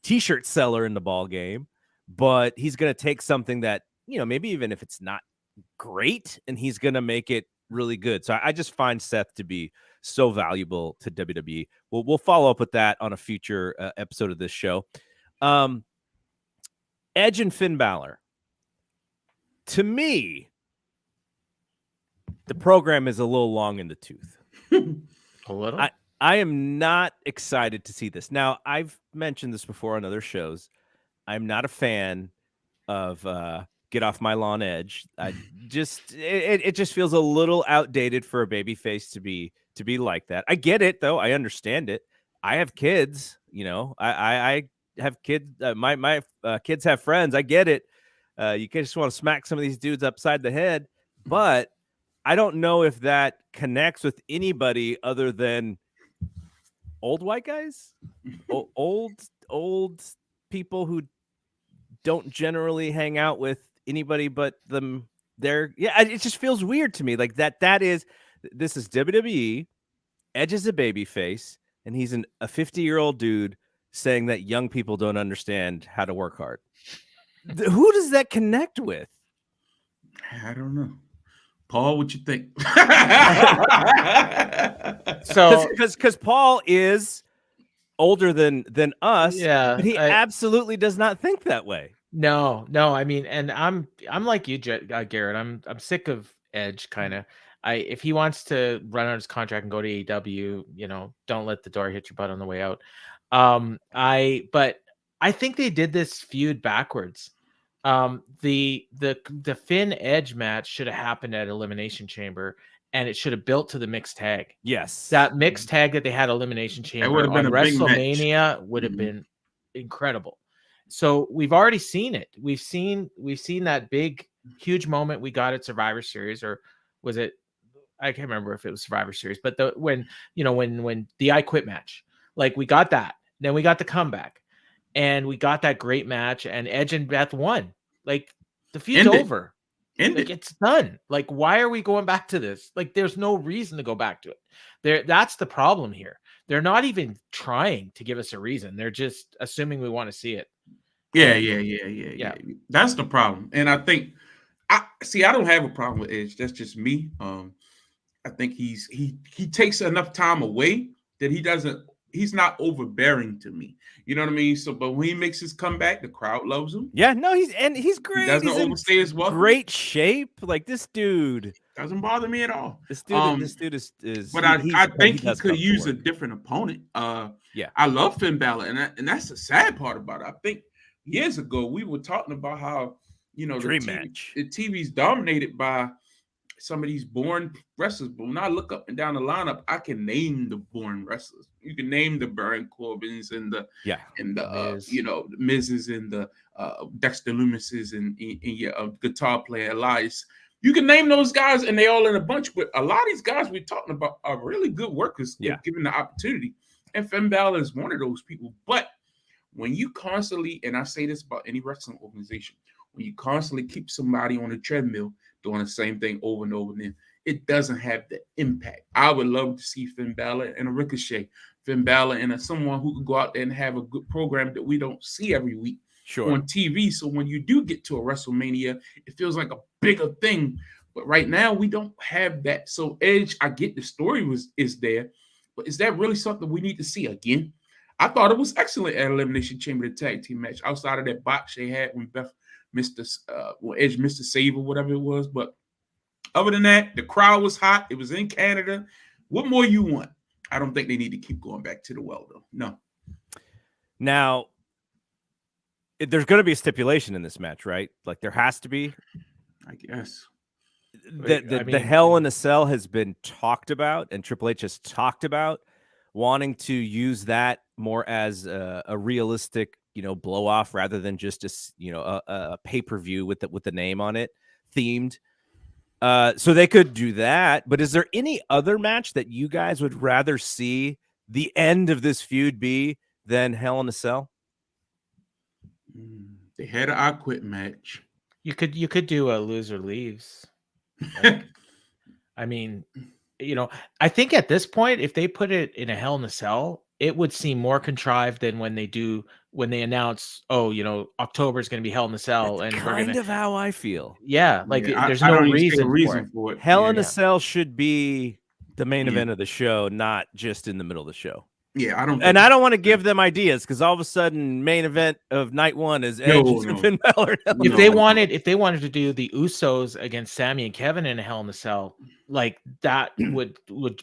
T-shirt seller in the ball game, but he's going to take something that, maybe even if it's not great, and he's going to make it really good. So I just find Seth to be so valuable to WWE. We'll follow up with that on a future episode of this show. Edge and Finn Balor. To me, the program is a little long in the tooth. A little. I am not excited to see this. Now, I've mentioned this before on other shows. I'm not a fan of Get Off My Lawn Edge. It just feels a little outdated for a babyface to be like that. I get it though. I understand it. I have kids. I have kids. My kids have friends. I get it. You just want to smack some of these dudes upside the head, but I don't know if that connects with anybody other than old white guys, old people who don't generally hang out with anybody but them. It just feels weird to me. Like this is WWE. Edge is a baby face, and he's a 50-year-old dude saying that young people don't understand how to work hard. Who does that connect with? I don't know. Paul, what you think? So, because Paul is older than us, yeah, but he absolutely does not think that way. No. I mean, and I'm like you, Garrett. I'm sick of Edge. Kind of. If he wants to run out his contract and go to AEW, don't let the door hit your butt on the way out. But I think they did this feud backwards. The Finn Edge match should have happened at Elimination Chamber, and it should have built to the mixed tag. Yes, that mixed tag that they had Elimination Chamber on WrestleMania would have been incredible. So we've already seen it. We've seen that big, huge moment we got at Survivor Series, or was it? I can't remember if it was Survivor Series, but when the I Quit match, like we got that. Then we got the comeback, and we got that great match, and Edge and Beth won. Like the feud's over. Like it's done. Like why are we going back to this? Like there's no reason to go back to it. That's the problem here. They're not even trying to give us a reason. They're just assuming we want to see it. Yeah. That's the problem. And I think I don't have a problem with Edge. That's just me. I think he takes enough time away that he's not overbearing to me. You know what I mean? So, but when he makes his comeback, the crowd loves him. Yeah, no, he's great. He doesn't overstay his welcome. Great shape. Like this dude doesn't bother me at all. This dude is. But I think he could use a different opponent. I love Finn Balor, and that's the sad part about it. I think years ago we were talking about how the TV's dominated by some of these born wrestlers, but when I look up and down the lineup, I can name the born wrestlers. You can name the Baron Corbins and the Miz's and the Dexter Lumis's and your guitar player Elias. You can name those guys, and they all in a bunch. But a lot of these guys we're talking about are really good workers, given the opportunity. And Finn Balor is one of those people. But when you constantly, and I say this about any wrestling organization, when you constantly keep somebody on a treadmill doing the same thing over and over again, it doesn't have the impact. I would love to see Finn Balor and a Ricochet, Finn Balor and someone who can go out there and have a good program that we don't see every week on TV. So when you do get to a WrestleMania, it feels like a bigger thing. But right now we don't have that. So Edge, I get the story is there, but is that really something we need to see again? I thought it was excellent at Elimination Chamber, the tag team match, outside of that botch they had when Edge missed the save or whatever it was. But other than that, the crowd was hot. It was in Canada. What more you want? I don't think they need to keep going back to the well, though. No. Now, there's going to be a stipulation in this match, right? Like there has to be. I guess. The Hell in a Cell has been talked about, and Triple H has talked about wanting to use that more as a realistic, blow off rather than just a pay-per-view with the name on it, themed. So they could do that. But is there any other match that you guys would rather see the end of this feud be than Hell in a Cell? They had an I Quit match. You could do a loser leaves. Like, I mean, I think at this point, if they put it in a Hell in a Cell, it would seem more contrived than when they announce, October is going to be Hell in a Cell. That's and kind of how I feel. Yeah. Like there's no reason for it. Hell in a Cell should be the main event of the show, not just in the middle of the show. Yeah, I don't. And I don't want to give them ideas because all of a sudden, main event of night one is Edge and Finn Balor. If they wanted to do the Usos against Sammy and Kevin in a Hell in a Cell, like that would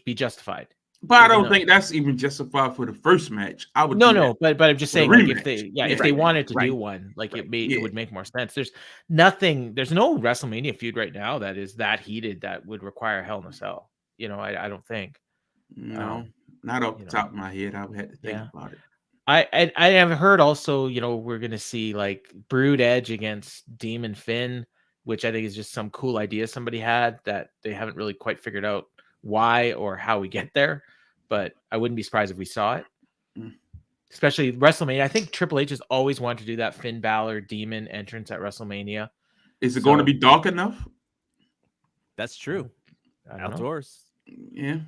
be justified. But I don't think that's even justified for the first match. I would but I'm just saying, like, if they wanted to do one, like it would make more sense. There's no WrestleMania feud right now that is that heated that would require Hell in a Cell. I don't think. No, not off the top of my head. I would have to think about it. I have heard also, we're gonna see like Brood Edge against Demon Finn, which I think is just some cool idea somebody had that they haven't really quite figured out why or how we get there. But I wouldn't be surprised if we saw it. Especially WrestleMania. I think Triple H has always wanted to do that Finn Balor Demon entrance at WrestleMania. Is it going to be dark enough? That's true. Outdoors. Yeah.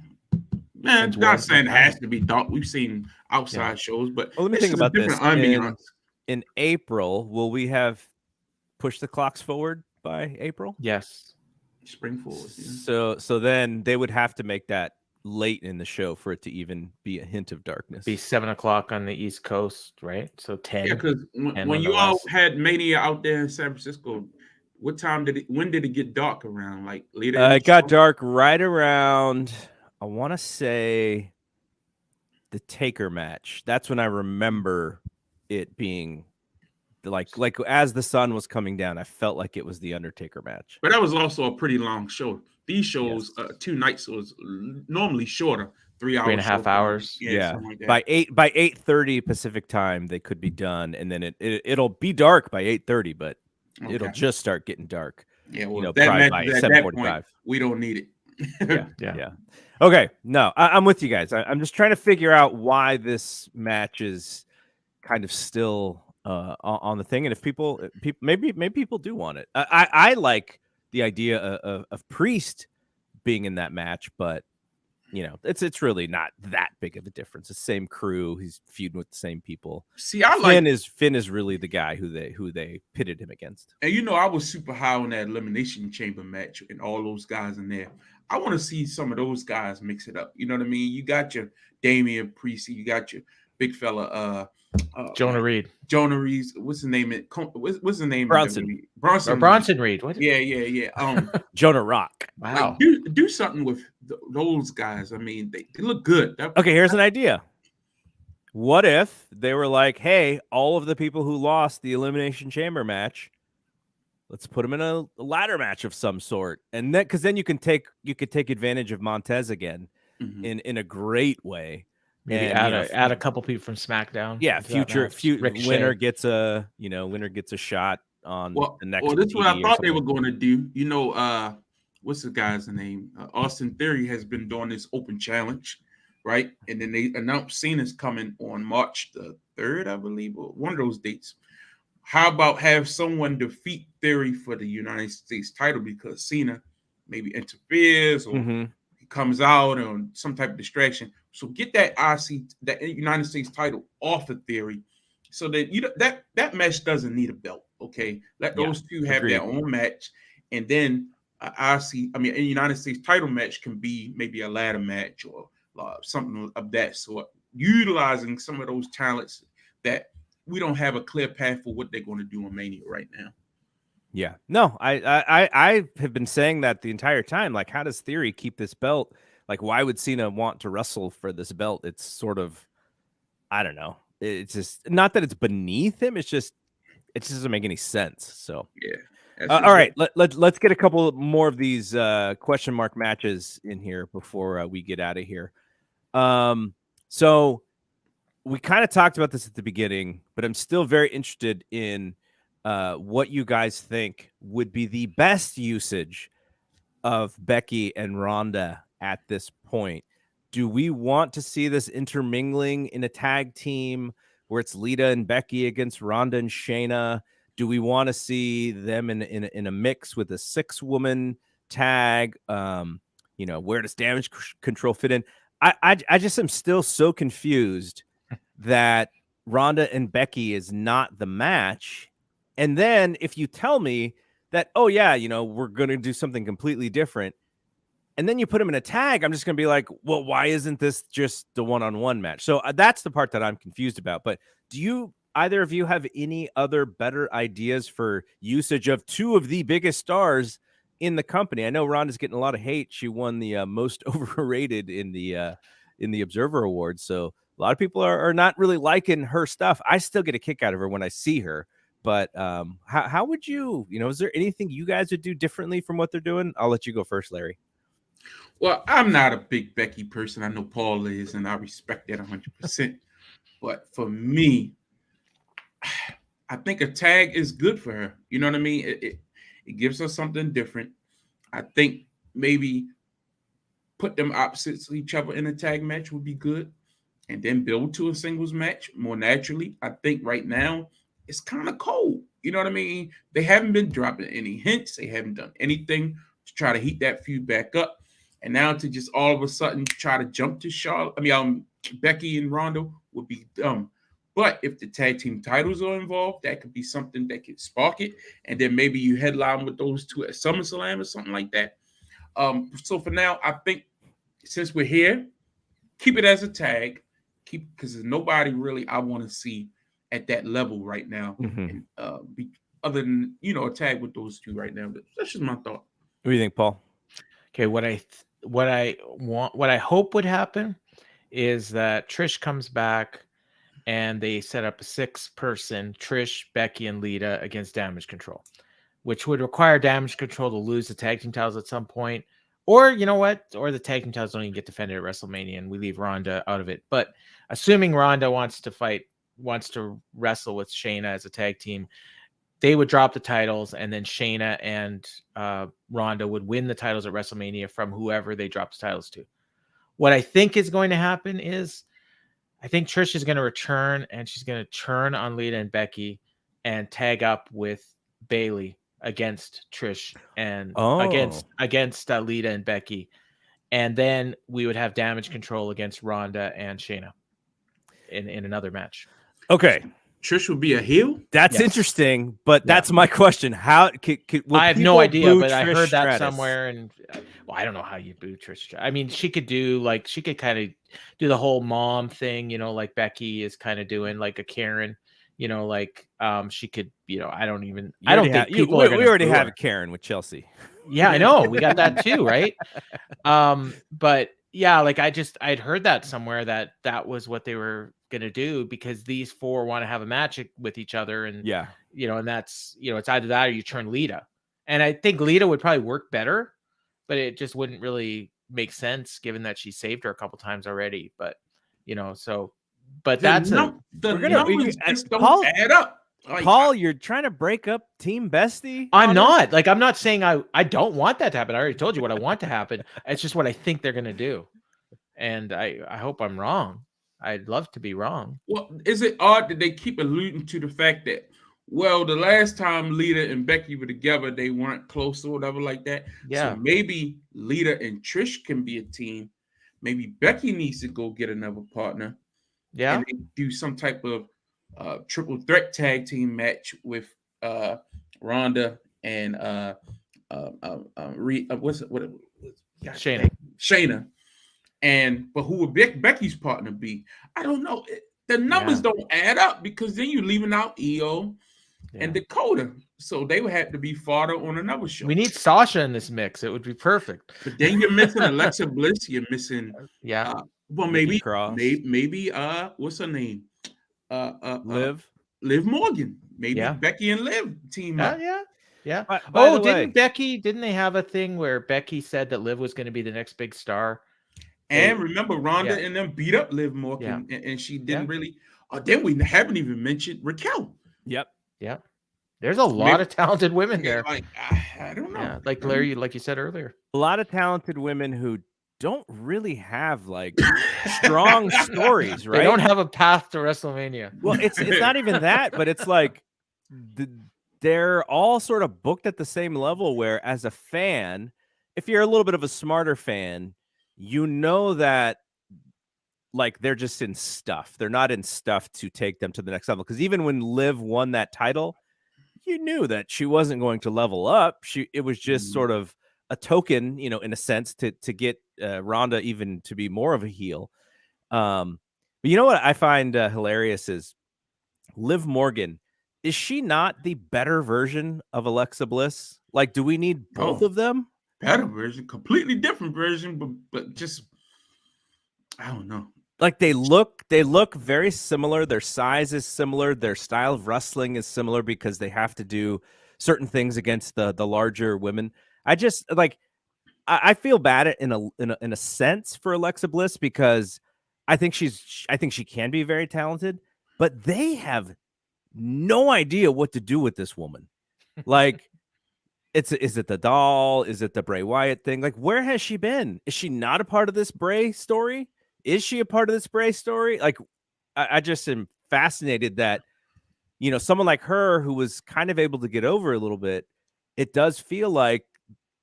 Man, I'm not saying it has to be dark. We've seen outside shows, but let me think about this. In April, will we have pushed the clocks forward by April? Yes. Spring forward. Yeah. So then they would have to make that late in the show for it to even be a hint of darkness. Be 7:00 on the East Coast, right? So 10. Yeah, because when you all had Mania out there in San Francisco, when did it get dark around? Like later? It got dark right around, I want to say, the Taker match. That's when I remember it being like as the sun was coming down, I felt like it was the Undertaker match. But that was also a pretty long show. These shows, 2 nights, was normally shorter, 3 hours, 3.5 hours. Yeah. Like by 8:30 Pacific time, they could be done, and then it'll be dark by 8:30, but it'll just start getting dark. Yeah, well, that by at 7:45. That point, we don't need it. Yeah. Okay, no, I'm with you guys. I'm just trying to figure out why this match is kind of still on the thing, and if people maybe people do want it. I like the idea of Priest being in that match, but it's really not that big of a difference. The same crew, he's feuding with the same people. See, Finn is really the guy who they pitted him against. And I was super high on that Elimination Chamber match and all those guys in there. I want to see some of those guys mix it up. You know what I mean? You got your Damian Priest, you got your big fella, Jonah Reed. Jonah Reed. What's the name? What's the name? Bronson Reed. What? Yeah. Jonah Rock. Wow. Like, do something with those guys. I mean, they look good. Okay, here's an idea. What if they were like, hey, all of the people who lost the Elimination Chamber match, let's put them in a ladder match of some sort, and then because then you could take advantage of Montez again in a great way. Maybe add a couple people from SmackDown. Yeah, future winner gets a shot on the next. Well, this is what I thought they were going to do. What's the guy's name? Austin Theory has been doing this open challenge, right? And then they announced Cena's coming on March the 3rd, I believe, or one of those dates. How about have someone defeat Theory for the United States title because Cena maybe interferes or he comes out on some type of distraction. So get that that United States title off of Theory, so that that match doesn't need a belt. Okay, let those two have their own match, and then a United States title match can be maybe a ladder match or something of that sort, utilizing some of those talents that we don't have a clear path for what they're going to do on Mania right now. Yeah, no, I have been saying that the entire time. Like, how does Theory keep this belt? Like, why would Cena want to wrestle for this belt? It's sort of, I don't know. It's just not that it's beneath him. It just doesn't make any sense. So yeah. All right, let's get a couple more of these question mark matches in here before we get out of here. So we kind of talked about this at the beginning, but I'm still very interested in what you guys think would be the best usage of Becky and Ronda at this point. Do we want to see this intermingling in a tag team where it's Lita and Becky against Ronda and Shayna? Do we want to see them in a mix with a 6-woman tag? Where does Damage Control fit in? I just am still so confused that Ronda and Becky is not the match. And then if you tell me that, oh yeah, we're going to do something completely different, and then you put them in a tag, I'm just going to be like, well, why isn't this just the one-on-one match? So that's the part that I'm confused about. But do you, either of you, have any other better ideas for usage of two of the biggest stars in the company? I know Ronda's getting a lot of hate. She won the most overrated in the Observer Awards. So a lot of people are not really liking her stuff. I still get a kick out of her when I see her. But how would you, is there anything you guys would do differently from what they're doing? I'll let you go first, Larry. Well, I'm not a big Becky person. I know Paul is, and I respect that 100%. But for me, I think a tag is good for her. You know what I mean? It gives her something different. I think maybe put them opposites each other in a tag match would be good, and then build to a singles match more naturally. I think right now it's kind of cold. You know what I mean? They haven't been dropping any hints. They haven't done anything to try to heat that feud back up. And now to just all of a sudden try to jump to Becky and Ronda would be dumb. But if the tag team titles are involved, that could be something that could spark it. And then maybe you headline with those two at SummerSlam or something like that. So for now, I think since we're here, keep it as a tag. Because there's nobody really I want to see at that level right now. Mm-hmm. And other than, a tag with those two right now. But that's just my thought. What do you think, Paul? Okay, what I hope would happen is that Trish comes back and they set up a 6-person Trish, Becky, and Lita against Damage Control, which would require Damage Control to lose the tag team titles at some point. Or you know what? Or the tag team titles don't even get defended at WrestleMania, and we leave Ronda out of it. But assuming Ronda wants to wrestle with Shayna as a tag team, they would drop the titles, and then Shayna and Ronda would win the titles at WrestleMania from whoever they drop the titles to. What I think is going to happen is, I think Trish is going to return, and she's going to turn on Lita and Becky and tag up with Bayley against Trish and against Lita and Becky. And then we would have Damage Control against Ronda and Shayna in another match. Okay. Trish would be a heel? That's interesting, but that's my question. How I have no idea, but I heard that somewhere, and I don't know how you boo Trish. I mean, she could kind of do the whole mom thing, like Becky is kind of doing, like a Karen, she could, I don't think people are. We already have a Karen with Chelsea. Yeah, I know. We got that too, right? But yeah, I'd heard that somewhere that was what they were gonna do, because these four want to have a match with each other, and and that's it's either that or you turn Lita, and I think Lita would probably work better, but it just wouldn't really make sense given that she saved her a couple times already. But that's numbers just don't add up. Paul, you're trying to break up Team Bestie? I'm not saying I don't want that to happen. I already told you what I want to happen. It's just what I think they're gonna do, and I hope I'm wrong. I'd love to be wrong. Well, is it odd that they keep alluding to the fact that, the last time Lita and Becky were together, they weren't close or whatever like that? Yeah. So maybe Lita and Trish can be a team. Maybe Becky needs to go get another partner. Yeah. And they do some type of triple threat tag team match with Ronda and Shayna. But who would Becky's partner be? I don't know. The numbers don't add up, because then you're leaving out EO and Dakota. So they would have to be fodder on another show. We need Sasha in this mix. It would be perfect. But then you're missing Alexa Bliss. You're missing maybe what's her name? Liv Morgan. Maybe Becky and Liv team up. Yeah. Didn't they have a thing where Becky said that Liv was going to be the next big star? And remember, Ronda and them beat up Liv Morgan, and she didn't really. Then we haven't even mentioned Raquel. Yep. There's a lot of talented women there. I don't know. Yeah, like Larry, like you said earlier, a lot of talented women who don't really have strong stories, right? They don't have a path to WrestleMania. Well, it's not even that, but it's they're all sort of booked at the same level, where as a fan, if you're a little bit of a smarter fan, that they're just in stuff. They're not in stuff to take them to the next level. Because even when Liv won that title, you knew that she wasn't going to level up. It was just sort of a token, in a sense, to get Ronda even to be more of a heel. But you know what I find hilarious is Liv Morgan. Is she not the better version of Alexa Bliss? Like, do we need both of them? Better version, completely different version, but just I don't know. Like they look very similar. Their size is similar. Their style of wrestling is similar because they have to do certain things against the larger women. I just like I feel bad in a sense for Alexa Bliss because I think she can be very talented, but they have no idea what to do with this woman. Like, is it the doll? Is it the Bray Wyatt thing? Like, where has she been? Is she not a part of this Bray story? Is she a part of this Bray story? Like, I just am fascinated that, someone like her who was kind of able to get over a little bit, it does feel like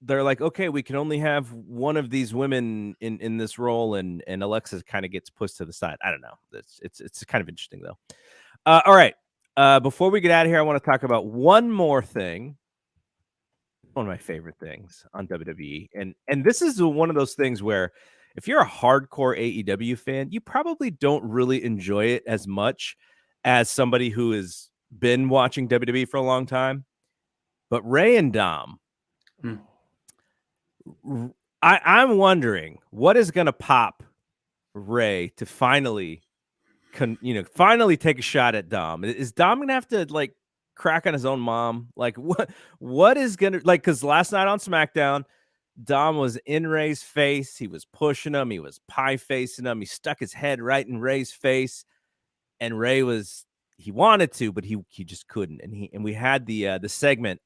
they're like, okay, we can only have one of these women in this role, and Alexa kind of gets pushed to the side. I don't know. It's kind of interesting though. All right. Before we get out of here, I want to talk about one more thing. One of my favorite things on WWE, and this is one of those things where if you're a hardcore AEW fan, you probably don't really enjoy it as much as somebody who has been watching WWE for a long time. But Ray and Dom, I'm wondering what is going to pop Ray to finally take a shot at Dom. Is Dom going to have to like crack on his own mom? Like what is going to like, because last night on SmackDown, Dom was in Ray's face. He was pushing him. He was pie facing him. He stuck his head right in Ray's face. And Ray he wanted to, but he just couldn't. And we had the segment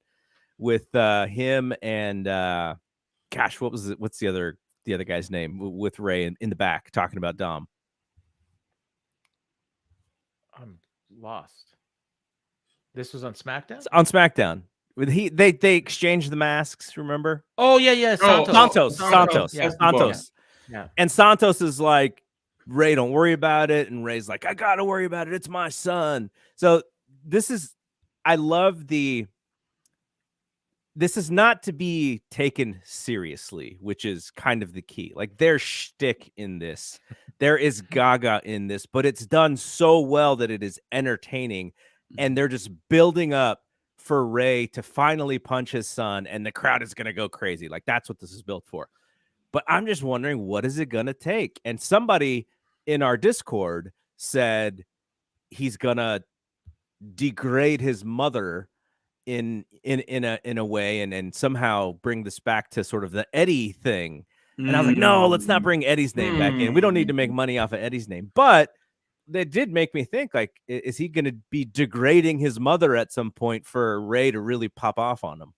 with him and gosh, what's the other guy's name with Ray in the back talking about Dom? I'm lost. This was on SmackDown? It's on SmackDown. They exchanged the masks, remember? Oh, yeah. Santos. Yeah. And Santos is like, Ray, don't worry about it. And Ray's like, I got to worry about it. It's my son. So this is not to be taken seriously, which is kind of the key. Like there's shtick in this. There is gaga in this, but it's done so well that it is entertaining. And they're just building up for Ray to finally punch his son, and the crowd is going to go crazy. Like that's what this is built for. But I'm just wondering, what is it going to take? And somebody in our Discord said he's going to degrade his mother in a way and somehow bring this back to sort of the Eddie thing. And I was like, no, let's not bring Eddie's name back in. We don't need to make money off of Eddie's name. But that did make me think, like, is he going to be degrading his mother at some point for Ray to really pop off on him?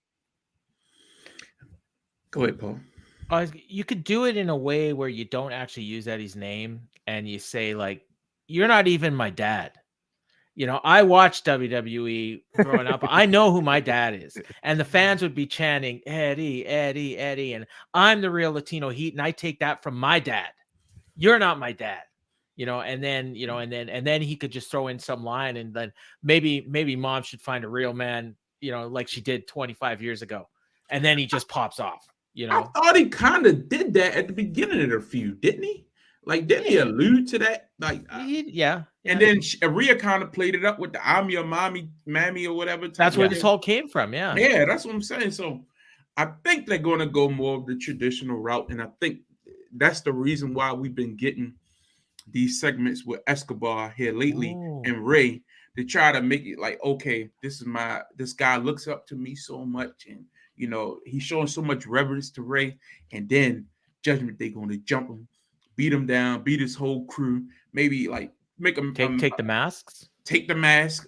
Go ahead, Paul. You could do it in a way where you don't actually use Eddie's name and you say, like, you're not even my dad. I watched WWE growing up. I know who my dad is. And the fans would be chanting, Eddie, Eddie, Eddie. And I'm the real Latino Heat. And I take that from my dad. You're not my dad. And then he could just throw in some line, and then maybe mom should find a real man, like she did 25 years ago. And then he just pops off, I thought he kind of did that at the beginning of the feud, didn't he? Like, didn't he allude to that? Like, yeah. And then Rhea kind of played it up with the I'm your mammy or whatever. That's where this all came from. Yeah. Yeah, that's what I'm saying. So I think they're going to go more of the traditional route. And I think that's the reason why we've been getting these segments with Escobar here lately and Ray, to try to make it like, okay, this guy looks up to me so much. And, he's showing so much reverence to Ray. And then Judgment Day going to jump him, beat him down, beat his whole crew, maybe like make him take the masks,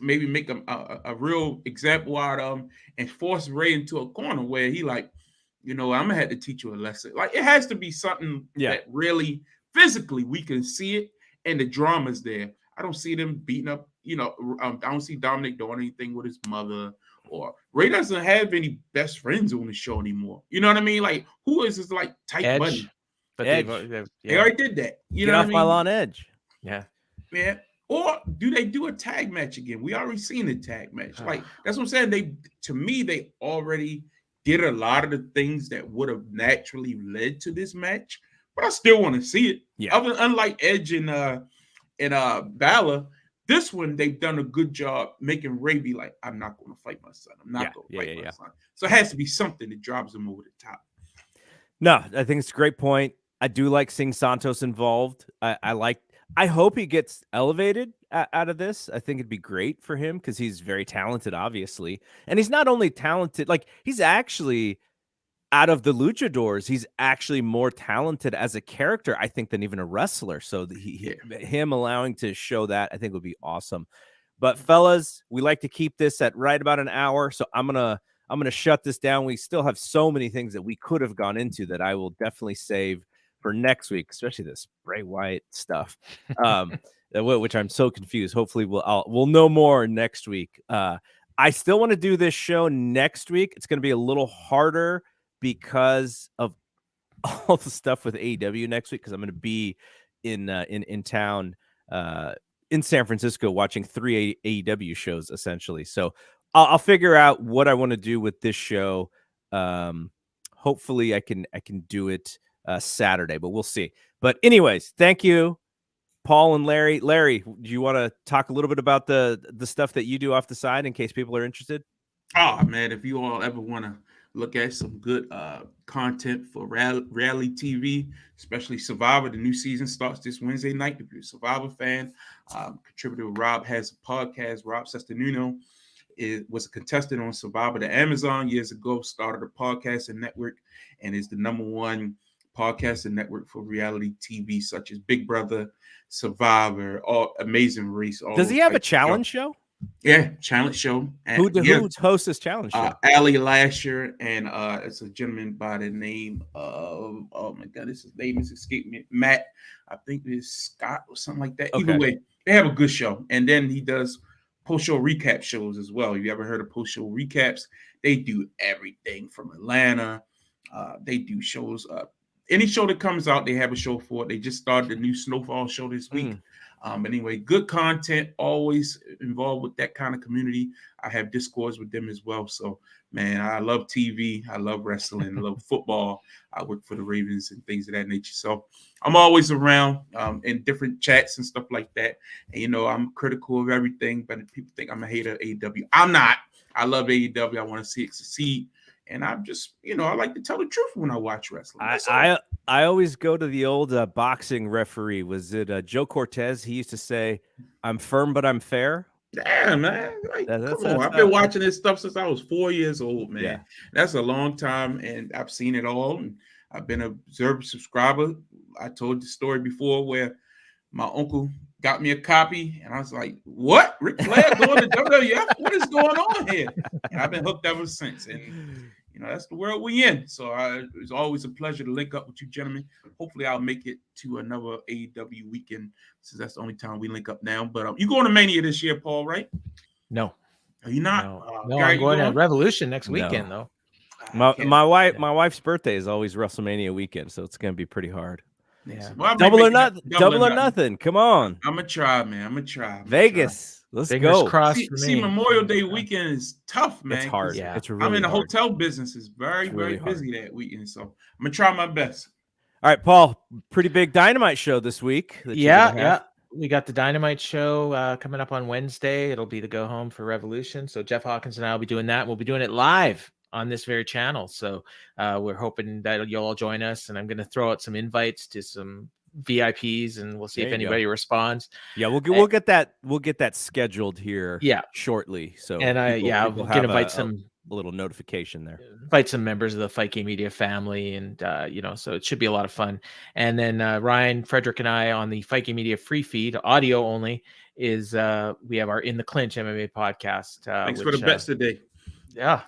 maybe make him a real example out of him, and force Ray into a corner where he like, I'm gonna have to teach you a lesson. Like, it has to be something that really physically we can see it, and the drama's there. I don't see them beating up, I don't see Dominic doing anything with his mother, or Ray doesn't have any best friends on the show anymore. You know what I mean? Like, who is his like tight buddy? But they already did that. Get off my lawn, Edge. Yeah. Yeah. Or do they do a tag match again? We already seen a tag match. Like, that's what I'm saying. They already did a lot of the things that would have naturally led to this match, but I still want to see it. Yeah. Unlike Edge and Balor, this one they've done a good job making Ray be like, I'm not going to fight my son. I'm not going to fight my son. So it has to be something that drives him over the top. No, I think it's a great point. I do like seeing Santos involved. I hope he gets elevated out of this. I think it'd be great for him because he's very talented, obviously. And he's not only talented, like he's actually out of the luchadors, he's actually more talented as a character, I think, than even a wrestler. So him allowing to show that, I think would be awesome. But fellas, we like to keep this at right about an hour. So I'm gonna shut this down. We still have so many things that we could have gone into that I will definitely save for next week, especially this Bray Wyatt stuff, which I'm so confused. Hopefully we'll know more next week. I still want to do this show next week. It's going to be a little harder because of all the stuff with AEW next week, because I'm going to be in town in San Francisco watching 3 AEW shows essentially. So I'll figure out what I want to do with this show. Hopefully I can do it Saturday, but we'll see. But anyways, thank you, Paul and Larry. Larry, do you want to talk a little bit about the stuff that you do off the side in case people are interested? Oh man, if you all ever want to look at some good content for reality TV, especially Survivor, the new season starts this Wednesday night. If you're a Survivor fan, contributor Rob has a podcast. Rob Sestanuno was a contestant on Survivor to Amazon years ago, started a podcasting network, and is the #1 podcasting network for reality TV, such as Big Brother, Survivor, Amazing Race. Does he have a challenge show? Yeah, challenge show. Who hosts this challenge show? Ali Lasher, and it's a gentleman by the name of, oh my God, his name is escaping me. Matt, I think it's Scott or something like that. Okay. Either way, they have a good show. And then he does post-show recap shows as well. You ever heard of post-show recaps? They do everything from Atlanta. They do shows. Any show that comes out, they have a show for it. They just started the new Snowfall show this week. Anyway, good content, always involved with that kind of community. I have Discords with them as well. So, man, I love TV. I love wrestling. I love football. I work for the Ravens and things of that nature. So I'm always around in different chats and stuff like that. And, you know, I'm critical of everything, but people think I'm a hater of AEW. I'm not. I love AEW. I want to see it succeed. And I'm just, you know, I like to tell the truth when I watch wrestling. I always go to the old boxing referee. Was it Joe Cortez? He used to say, "I'm firm, but I'm fair." Damn, man. Like, come on. I've been watching this stuff since I was 4 years old, man. Yeah. That's a long time, and I've seen it all. And I've been an observer subscriber. I told the story before where my uncle got me a copy, and I was like, what? Ric Flair going to WWF? What is going on here? And I've been hooked ever since. And, you know, that's the world we in. So it's always a pleasure to link up with you gentlemen. Hopefully I'll make it to another AEW weekend, since that's the only time we link up now. But you going to Mania this year, Paul, right? No. Are you not? No, I'm going to Revolution next weekend, though. My wife's birthday is always WrestleMania weekend, so it's going to be pretty hard. Yeah. Well, double or nothing. Come on. I'm going to try, man. I'm going to try. Vegas. Let's go. See, Memorial Day weekend is tough, man. It's hard. Yeah. It's really I'm in the hard. hotel business. It's very busy that weekend. So I'm going to try my best. All right, Paul, pretty big Dynamite show this week. Yeah. We got the Dynamite show coming up on Wednesday. It'll be the go home for Revolution. So Jeff Hawkins and I will be doing that. We'll be doing it live on this very channel. So we're hoping that you'll all join us. And I'm going to throw out some invites to some VIPs, and we'll see if anybody responds. Yeah, we'll get that scheduled here. Shortly. So we'll invite some a little notification there. Invite some members of the Fight Game Media family, and so it should be a lot of fun. And then Ryan, Frederick, and I on the Fight Game Media free feed, audio only, is we have our In the Clinch MMA podcast. Thanks for the bets today. Yeah,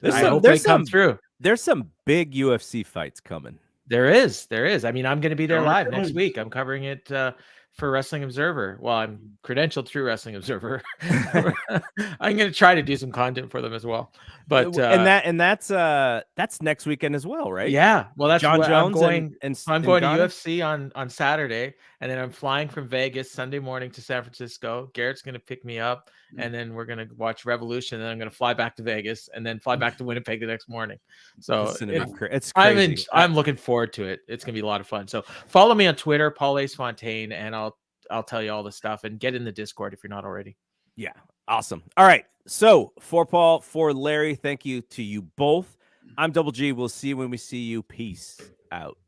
I hope they come through. There's some big UFC fights coming. There is. I mean, I'm going to be there live next week. I'm covering it for Wrestling Observer. Well, I'm credentialed through Wrestling Observer. I'm going to try to do some content for them as well. But that's next weekend as well, right? Yeah. Well, that's John Jones I'm going to Goddard? UFC on Saturday, and then I'm flying from Vegas Sunday morning to San Francisco. Garrett's going to pick me up, Mm. and then we're going to watch Revolution. And then I'm going to fly back to Vegas, and then fly back to Winnipeg the next morning. So It's gonna be it's I'm crazy. I'm looking forward to it. It's going to be a lot of fun. So follow me on Twitter, Paul Ace Fontaine, and I'll tell you all the stuff, and get in the Discord if you're not already. Yeah, awesome. All right, so for Paul, for Larry, thank you to you both. I'm Double G. We'll see you when we see you. Peace out.